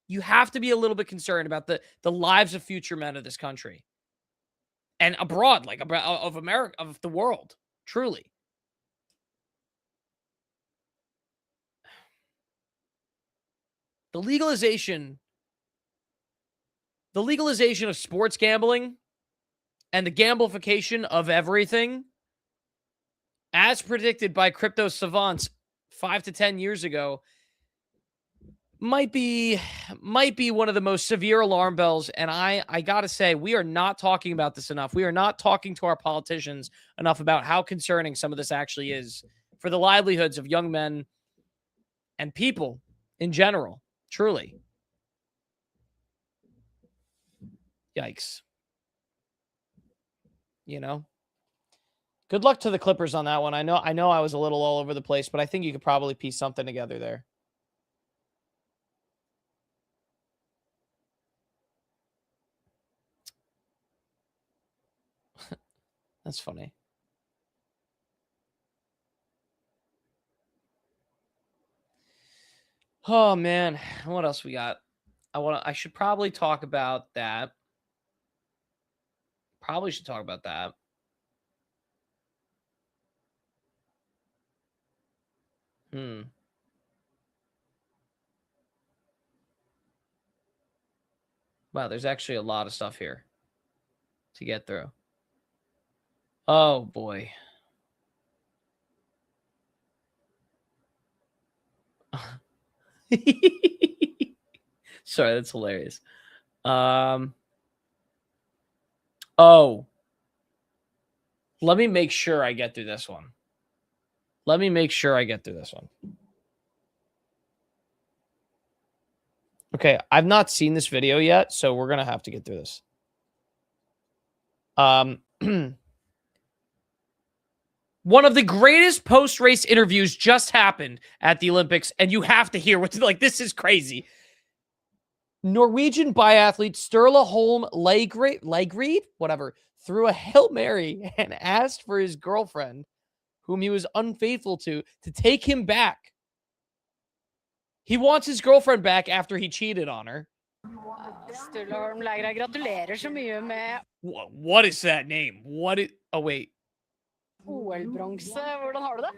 You have to be a little bit concerned about the lives of future men of this country and abroad, like of America, of the world, truly. The legalization of sports gambling and the gamification of everything, as predicted by crypto savants 5 to 10 years ago, might be one of the most severe alarm bells. And I gotta say, we are not talking about this enough. We are not talking to our politicians enough about how concerning some of this actually is for the livelihoods of young men and people in general. Truly. Yikes. You know? Good luck to the Clippers on that one. I know I was a little all over the place, but I think you could probably piece something together there. That's funny. Oh man, what else we got? I should probably talk about that. Probably should talk about that. Wow, there's actually a lot of stuff here to get through. Oh boy. Sorry, that's hilarious. Oh. Let me make sure I get through this one. Okay, I've not seen this video yet, so we're going to have to get through this. One of the greatest post-race interviews just happened at the Olympics, and you have to hear what's like, this is crazy. Norwegian biathlete Sturla Holm Legreid, whatever, threw a Hail Mary and asked for his girlfriend, whom he was unfaithful to take him back. He wants his girlfriend back after he cheated on her. Sturla Holm Legreid, gratulerer så mye med What is that name? Oh, wait. OL-bronse. Hvordan har du det?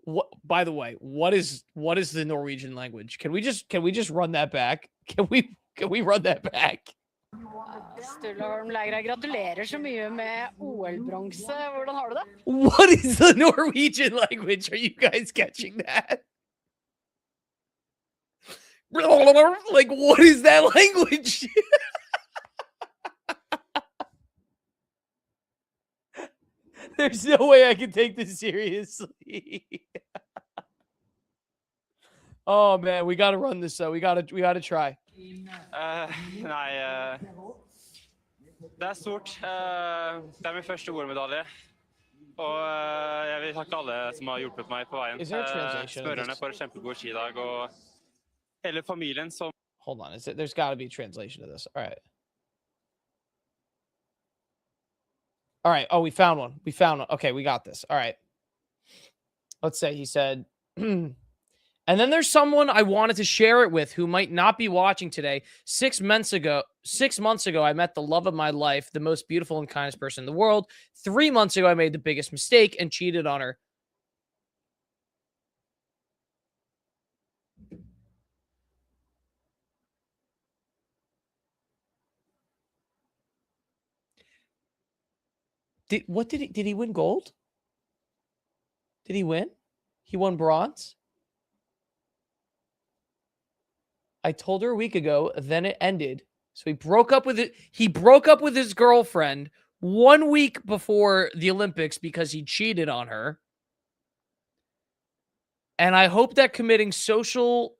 What, by the way, what is the Norwegian language? Can we just run that back? Can we run that back? Sturla Holm Legreid, gratulerer så mye med OL-bronse. Hvordan har du det? What is the Norwegian language? Are you guys catching that? Like, what is that language? There's no way I can take this seriously. Oh man, we got to run this though. We got to try. Nei, det stort. Det min første OL-medalje. Og jeg vil takke alle som har hjulpet meg på veien. Spørrerne for en kjempegod skidag, og hele familien som... Hold on, there's got to be a translation of this. All right. All right. Oh, we found one. Okay, we got this. All right. Let's say he said, and then there's someone I wanted to share it with who might not be watching today. 6 months ago, I met the love of my life, the most beautiful and kindest person in the world. 3 months ago, I made the biggest mistake and cheated on her. Did he win gold? Did he win? He won bronze? I told her a week ago, then it ended. So he broke up with it. He broke up with his girlfriend 1 week before the Olympics because he cheated on her. And I hope that committing social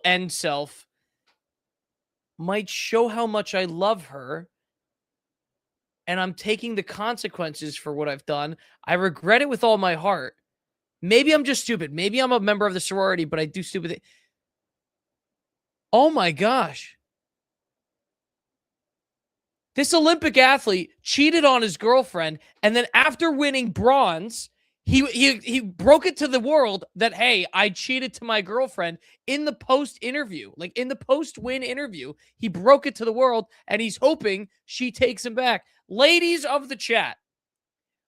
end self might show how much I love her. And I'm taking the consequences for what I've done. I regret it with all my heart. Maybe I'm just stupid. Maybe I'm a member of the sorority, but I do stupid things. Oh my gosh. This Olympic athlete cheated on his girlfriend, and then after winning bronze, he broke it to the world that, hey, I cheated to my girlfriend in the post-interview. Like in the post-win interview, he broke it to the world, and he's hoping she takes him back. Ladies of the chat,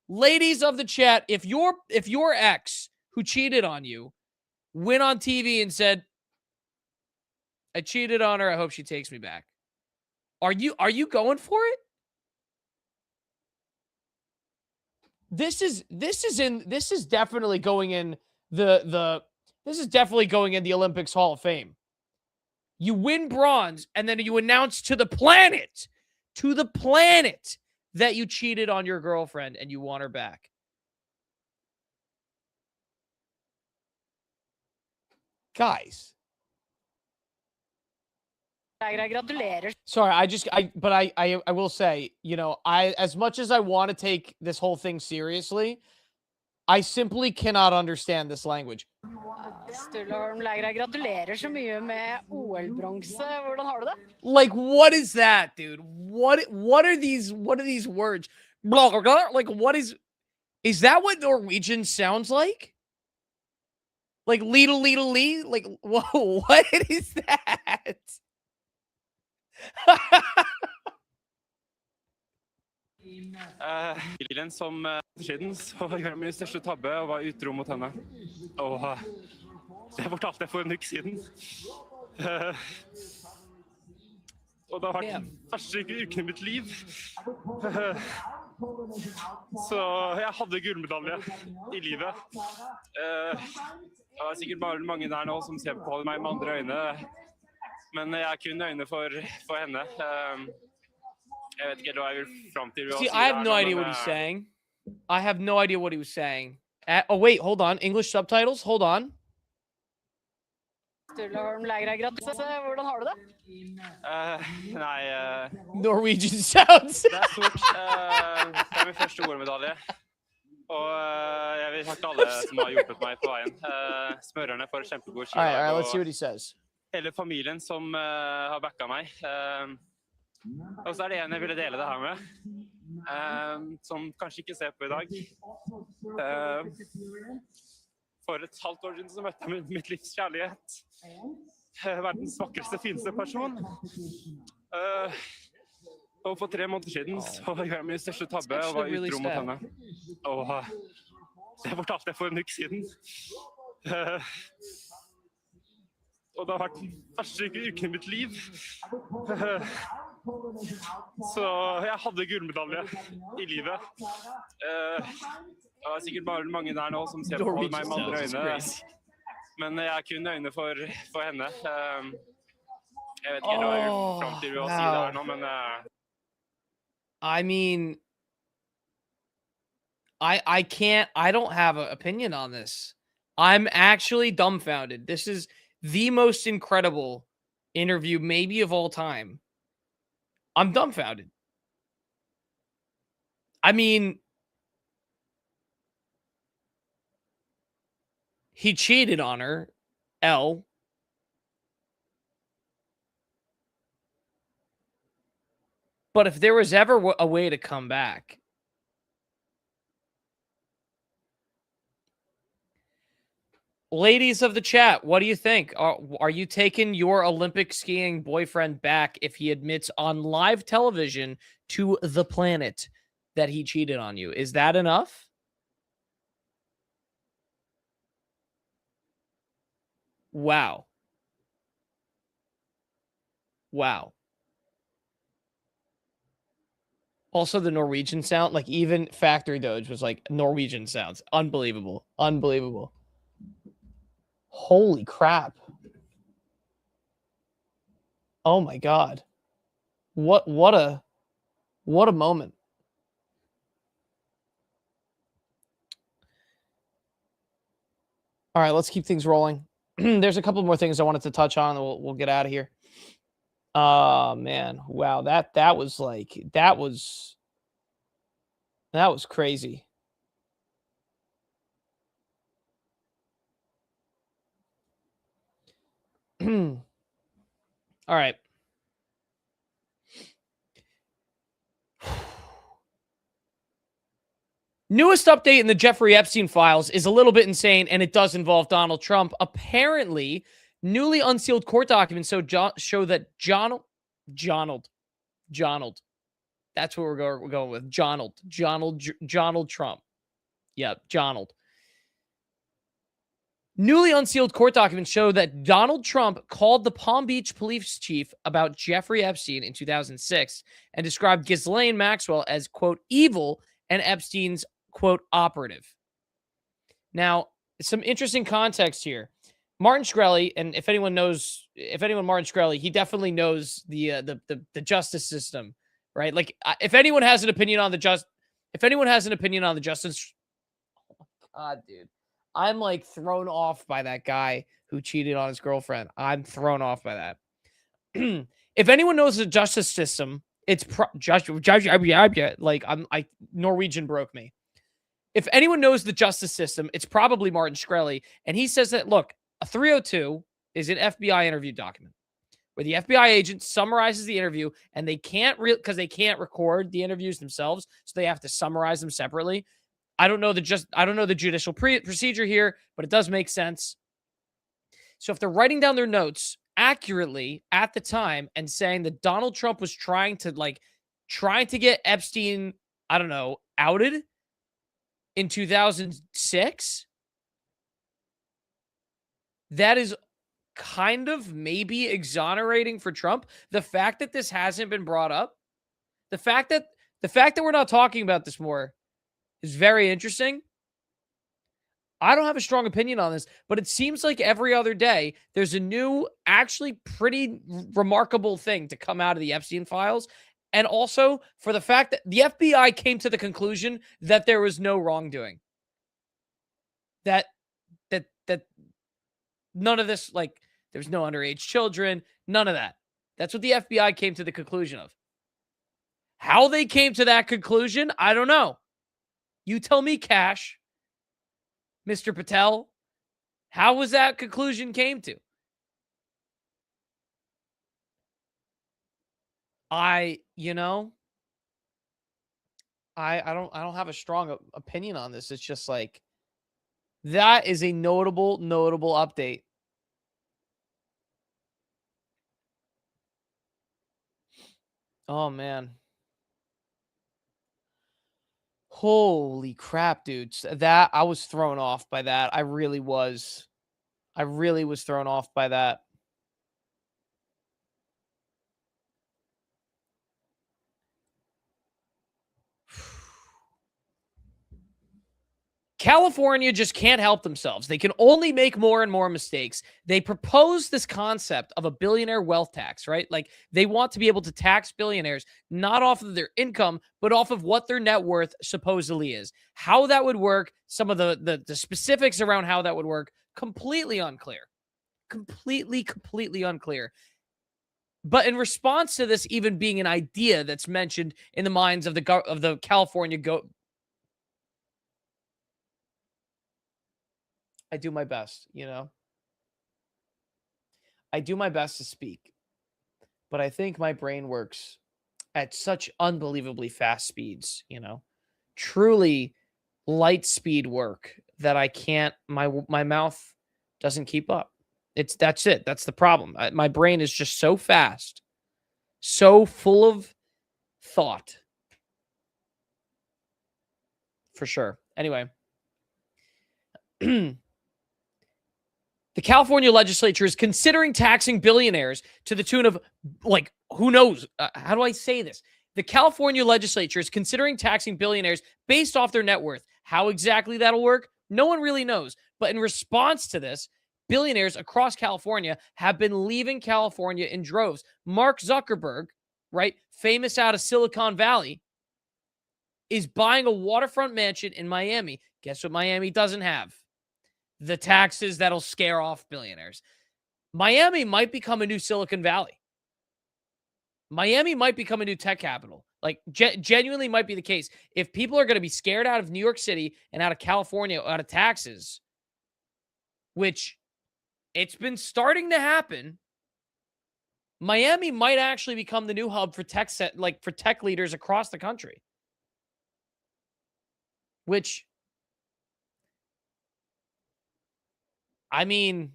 if your ex who cheated on you went on TV and said, I cheated on her, I hope she takes me back. Are you going for it? This is definitely going in this is definitely going in the Olympics Hall of Fame. You win bronze, and then you announce to the planet, that you cheated on your girlfriend and you want her back. Guys. Sorry, I will say, you know, as much as I want to take this whole thing seriously, I simply cannot understand this language. Like, what is that, dude? What are these words? Blah, blah, blah. Like, what is that what Norwegian sounds like? Like, leedle, leedle, lee? Like, whoa, what is that? Bilen som siden så gjorde min største tabbe og var utro mot henne. Og det fortalte jeg for en uke siden. Og det har vært den første uken i mitt liv. Så jeg hadde gullmedalje i livet. Det er sikkert bare mange der nå som ser på meg med andre øyne. Men jeg har kun øyne for henne. Jeg vet ikke hva jeg vil frem til. See, I have no idea what he's saying. I have no idea what he was saying. Oh, wait, hold on. English subtitles? Hold on. Hvordan har du det? Nei... Norwegian sounds. Det stort. Det min første OL-medalje. Og jeg vil takke alle som har hjulpet meg på veien. Smørerne for kjempegod skidag. All right, let's see what he says. Hele familien som har backa meg. Og så det en jeg ville dele det her med, som kanskje ikke ser på i dag. For et halvt år siden så møtte jeg mitt livs kjærlighet. Verdens vakreste, fineste person. Og for 3 måneder siden så gjorde jeg min største tabbe og var utro mot henne. Og det fortalte jeg for en uke siden. Og det har vært den første uken i mitt liv. Så jeg hadde gullmedalje i livet. Det er sikkert bare mange der nå som ser på meg med andre øyne. Men jeg har kun øyne for henne. Jeg vet ikke hva jeg vil frem til å si det her nå, men... I mean, I don't have an opinion on this. I'm actually dumbfounded. This is the most incredible interview maybe of all time. I'm dumbfounded. I mean, he cheated on her, L. But if there was ever a way to come back, ladies of the chat, what do you think? Are you taking your Olympic skiing boyfriend back if he admits on live television to the planet that he cheated on you? Is that enough? Wow. Wow. Also, the Norwegian sound, like even Factory Doge was like Norwegian sounds. Unbelievable. Unbelievable. Holy crap. Oh my God. What a moment. All right, let's keep things rolling. There's a couple more things I wanted to touch on, and we'll get out of here. Oh man, wow, that was crazy. All right. Newest update in the Jeffrey Epstein files is a little bit insane, and it does involve Donald Trump. Apparently, newly unsealed court documents show that Jonald. That's what we're going with. Jonald Trump. Yep, Jonald. Newly unsealed court documents show that Donald Trump called the Palm Beach police chief about Jeffrey Epstein in 2006 and described Ghislaine Maxwell as, quote, evil and Epstein's quote, operative. Now, some interesting context here. Martin Shkreli, and if anyone Martin Shkreli, he definitely knows the justice system, right? Like, if anyone has an opinion on the justice, oh my God, dude, I'm like thrown off by that guy who cheated on his girlfriend. I'm thrown off by that. If anyone knows the justice system, it's Norwegian broke me. If anyone knows the justice system, it's probably Martin Shkreli. And he says that, look, a 302 is an FBI interview document where the FBI agent summarizes the interview, and they can't because they can't record the interviews themselves, so they have to summarize them separately. I don't know the judicial procedure here, but it does make sense. So if they're writing down their notes accurately at the time and saying that Donald Trump was trying to get Epstein, I don't know, outed in 2006, that is kind of maybe exonerating for Trump. The fact that this hasn't been brought up, the fact that we're not talking about this more is very interesting. I don't have a strong opinion on this, but it seems like every other day there's a new, actually pretty remarkable thing to come out of the Epstein files. And also for the fact that the FBI came to the conclusion that there was no wrongdoing. That none of this, like, there's no underage children, none of that. That's what the FBI came to the conclusion of. How they came to that conclusion, I don't know. You tell me, Cash, Mr. Patel, how was that conclusion came to? I don't have a strong opinion on this. It's just like, that is a notable update. Oh, man. Holy crap, dudes. That, I was thrown off by that. I really was thrown off by that. California just can't help themselves. They can only make more and more mistakes. They propose this concept of a billionaire wealth tax, right? Like, they want to be able to tax billionaires not off of their income, but off of what their net worth supposedly is. How that would work, some of the specifics around how that would work, completely unclear. Completely unclear. But in response to this even being an idea that's mentioned in the minds of the California I do my best, I do my best to speak, but I think my brain works at such unbelievably fast speeds, truly light speed work that I can't, my mouth doesn't keep up. That's it. That's the problem. My brain is just so fast, so full of thought. For sure. Anyway. The California legislature is considering taxing billionaires to the tune of, like, who knows? How do I say this? The California legislature is considering taxing billionaires based off their net worth. How exactly that'll work? No one really knows. But in response to this, billionaires across California have been leaving California in droves. Mark Zuckerberg, right, famous out of Silicon Valley, is buying a waterfront mansion in Miami. Guess what Miami doesn't have? The taxes that'll scare off billionaires. Miami might become a new Silicon Valley. Miami might become a new tech capital. Like, genuinely might be the case. If people are going to be scared out of New York City and out of California, out of taxes, which it's been starting to happen, Miami might actually become the new hub for for tech leaders across the country. Which, I mean,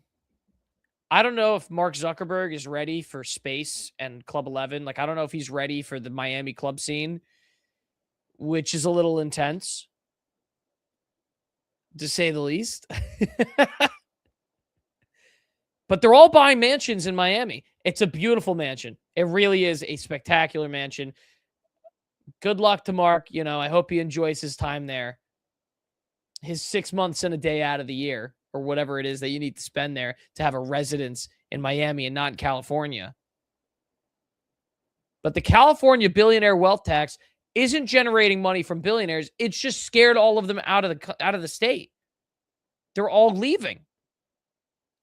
I don't know if Mark Zuckerberg is ready for space and Club 11. Like, I don't know if he's ready for the Miami club scene, which is a little intense, to say the least. But they're all buying mansions in Miami. It's a beautiful mansion. It really is a spectacular mansion. Good luck to Mark. I hope he enjoys his time there. his 6 months and a day out of the year, or whatever it is that you need to spend there to have a residence in Miami and not in California. But the California billionaire wealth tax isn't generating money from billionaires. It's just scared all of them out of the state. They're all leaving.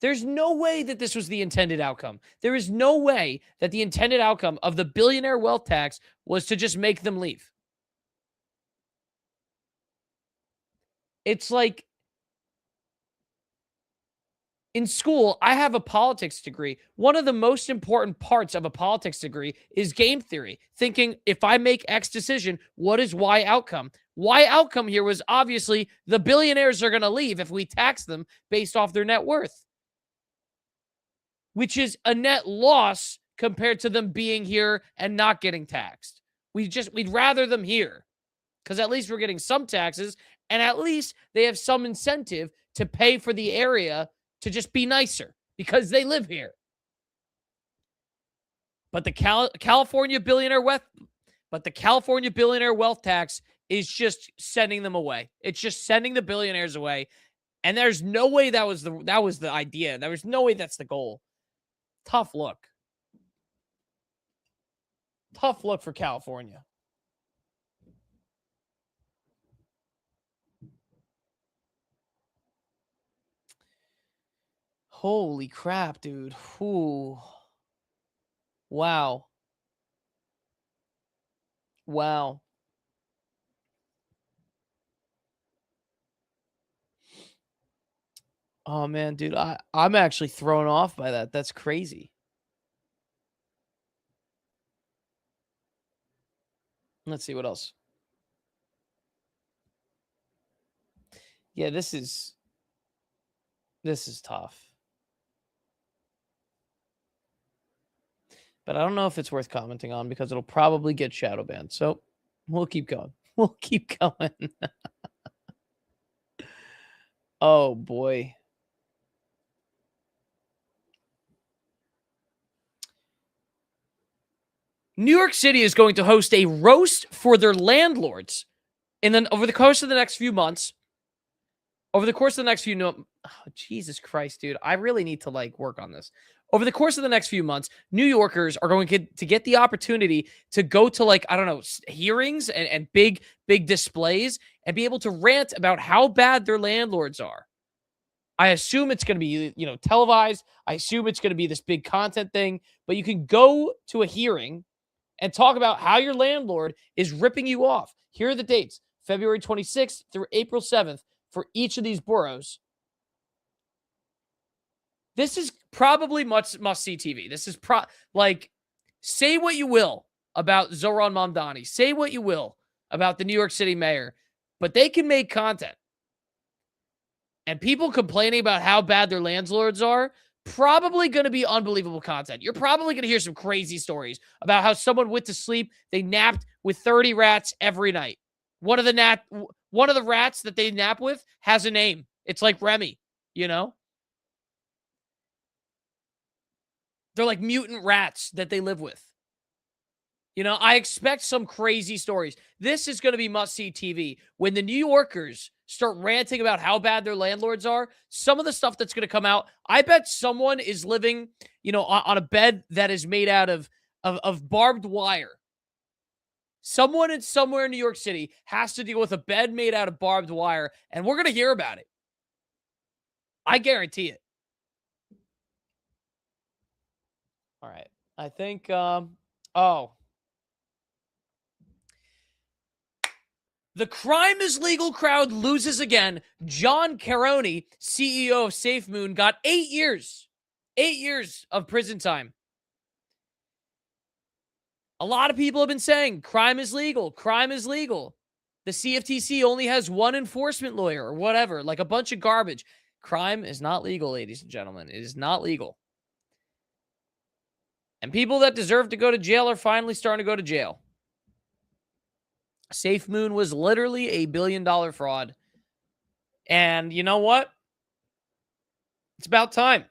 There's no way that this was the intended outcome. There is no way that the intended outcome of the billionaire wealth tax was to just make them leave. It's like, in school, I have a politics degree. One of the most important parts of a politics degree is game theory. Thinking, if I make X decision, what is Y outcome? Y outcome here was obviously the billionaires are going to leave if we tax them based off their net worth, which is a net loss compared to them being here and not getting taxed. We'd rather them here because at least we're getting some taxes and at least they have some incentive to pay for the area to just be nicer because they live here. But the California billionaire wealth tax is just sending them away. It's just sending the billionaires away. And there's no way that was the idea. There was no way that's the goal. Tough look. Tough look for California. Holy crap, dude. Ooh. Wow. Wow. Oh, man, dude. I'm actually thrown off by that. That's crazy. Let's see what else. Yeah, this is tough. But I don't know if it's worth commenting on because it'll probably get shadow banned. So we'll keep going. We'll keep going. Oh, boy. New York City is going to host a roast for their landlords. And then over the course of the next few months, Jesus Christ, dude, I really need to work on this. Over the course of the next few months, New Yorkers are going to get the opportunity to go to hearings and big displays and be able to rant about how bad their landlords are. I assume it's going to be, televised. I assume it's going to be this big content thing, but you can go to a hearing and talk about how your landlord is ripping you off. Here are the dates: February 26th through April 7th for each of these boroughs. This is probably must-see TV. This is say what you will about Zohran Mamdani. Say what you will about the New York City mayor, but they can make content. And people complaining about how bad their landlords are, probably going to be unbelievable content. You're probably going to hear some crazy stories about how someone went to sleep, they napped with 30 rats every night. One of the rats that they nap with has a name. It's like Remy, They're like mutant rats that they live with. I expect some crazy stories. This is going to be must-see TV. When the New Yorkers start ranting about how bad their landlords are, some of the stuff that's going to come out, I bet someone is living, on a bed that is made out of barbed wire. Someone somewhere in New York City has to deal with a bed made out of barbed wire, and we're going to hear about it. I guarantee it. All right. I think, the crime is legal crowd loses again. John Caroni, CEO of SafeMoon, got 8 years. 8 years of prison time. A lot of people have been saying crime is legal. Crime is legal. The CFTC only has one enforcement lawyer or whatever, like a bunch of garbage. Crime is not legal, ladies and gentlemen. It is not legal. And people that deserve to go to jail are finally starting to go to jail. SafeMoon was literally $1 billion fraud. And you know what? It's about time.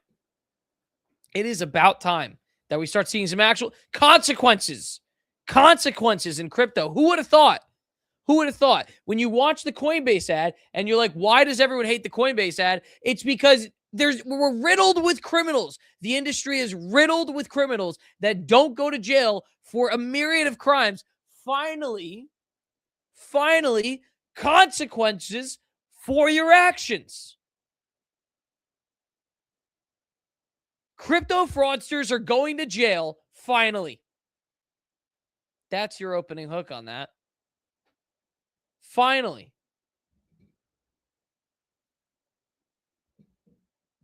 It is about time that we start seeing some actual consequences. Consequences in crypto. Who would have thought? Who would have thought? When you watch the Coinbase ad and you're like, why does everyone hate the Coinbase ad? It's because we're riddled with criminals. The industry is riddled with criminals that don't go to jail for a myriad of crimes. Finally, consequences for your actions. Crypto fraudsters are going to jail, finally. That's your opening hook on that. Finally.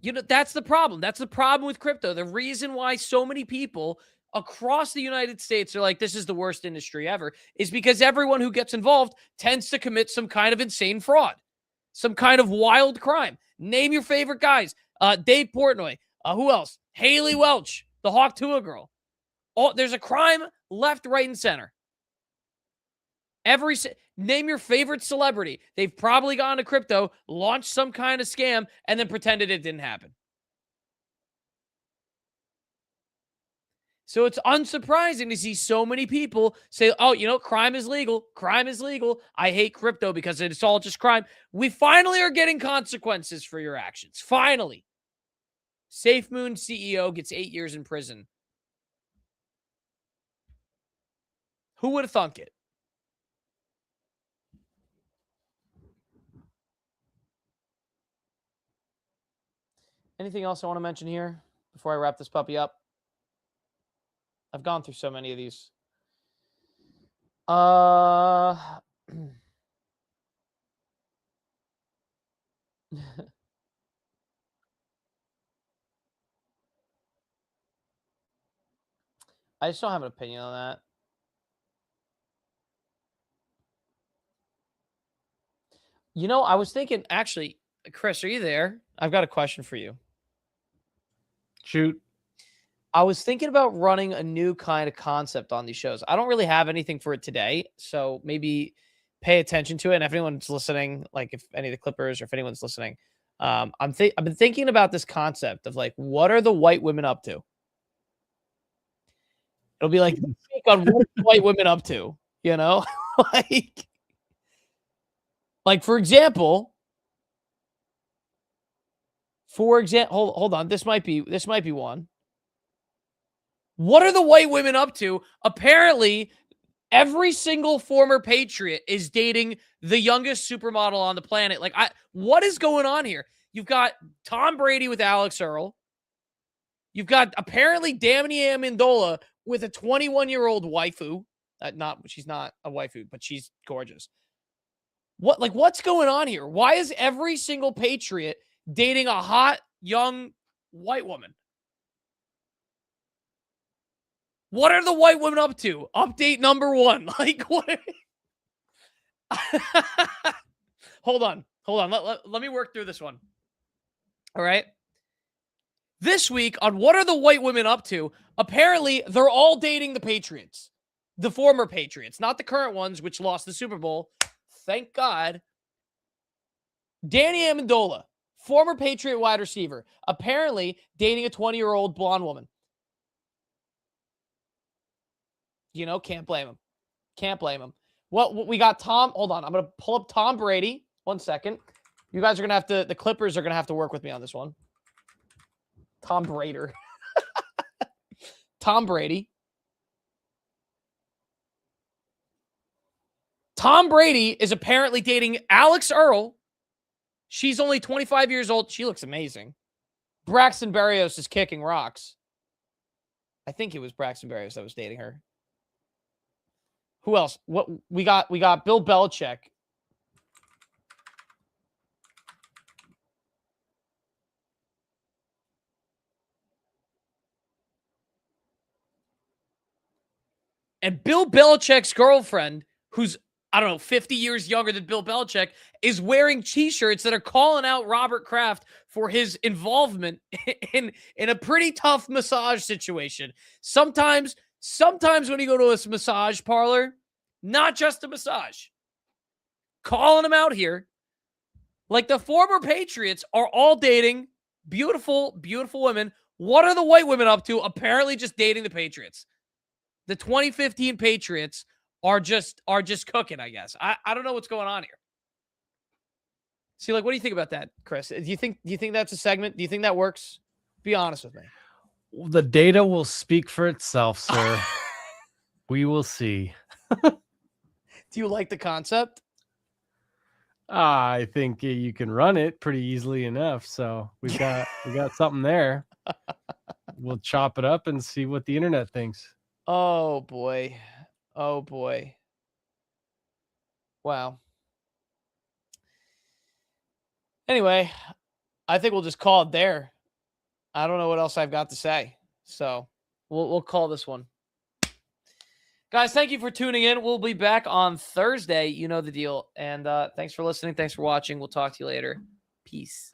You know, that's the problem. That's the problem with crypto. The reason why so many people across the United States are like, this is the worst industry ever, is because everyone who gets involved tends to commit some kind of insane fraud, some kind of wild crime. Name your favorite guys. Dave Portnoy. Who else? Haley Welch, the Hawk Tuah girl. There's a crime left, right, and center. Name your favorite celebrity. They've probably gone to crypto, launched some kind of scam, and then pretended it didn't happen. So it's unsurprising to see so many people say, oh, you know, crime is legal. Crime is legal. I hate crypto because it's all just crime. We finally are getting consequences for your actions. Finally. SafeMoon CEO gets 8 years in prison. Who would have thunk it? Anything else I want to mention here before I wrap this puppy up? I've gone through so many of these. I just don't have an opinion on that. You know, I was thinking, actually, Chris, are you there? I've got a question for you. Shoot. I was thinking about running a new kind of concept on these shows. I don't really have anything for it today, so maybe pay attention to it. And if anyone's listening, like if any of the Clippers or if anyone's listening, I've been thinking about this concept of like, what are the white women up to? It'll be like on what are white women up to, you know? like for example, hold on, this might be one. What are the white women up to? Apparently, every single former Patriot is dating the youngest supermodel on the planet. Like, what is going on here? You've got Tom Brady with Alex Earl. You've got apparently Damian Amendola with a 21-year-old waifu. She's not a waifu, but she's gorgeous. What's going on here? Why is every single Patriot dating a hot, young white woman? What are the white women up to? Update number 1. Like, what? Hold on. Let me work through this one. All right. This week on What Are the White Women Up To? Apparently, they're all dating the Patriots. The former Patriots, not the current ones, which lost the Super Bowl. Thank God. Danny Amendola, former Patriot wide receiver, apparently dating a 20-year-old blonde woman. You know, can't blame him. Can't blame him. What we got Tom. Hold on. I'm going to pull up Tom Brady. 1 second. You guys are going to have to, the Clippers are going to have to work with me on this one. Tom Brady. Tom Brady. Tom Brady is apparently dating Alex Earl. She's only 25 years old. She looks amazing. Braxton Berrios is kicking rocks. I think it was Braxton Berrios that was dating her. Who else? What we got Bill Belichick. And Bill Belichick's girlfriend, who's, I don't know, 50 years younger than Bill Belichick, is wearing t-shirts that are calling out Robert Kraft for his involvement in a pretty tough massage situation. Sometimes when you go to a massage parlor, not just a massage, calling them out here. Like the former Patriots are all dating beautiful, beautiful women. What are the white women up to? Apparently just dating the Patriots. The 2015 Patriots are just cooking, I guess. I don't know what's going on here. See, like, what do you think about that, Chris? Do you think that's a segment? Do you think that works? Be honest with me. The data will speak for itself, sir. We will see. Do you like the concept? I think you can run it pretty easily enough. So we got something there. We'll chop it up and see what the internet thinks. Oh boy. Oh boy. Wow. Anyway, I think we'll just call it there. I don't know what else I've got to say. So we'll call this one. Guys, thank you for tuning in. We'll be back on Thursday. You know the deal. And thanks for listening. Thanks for watching. We'll talk to you later. Peace.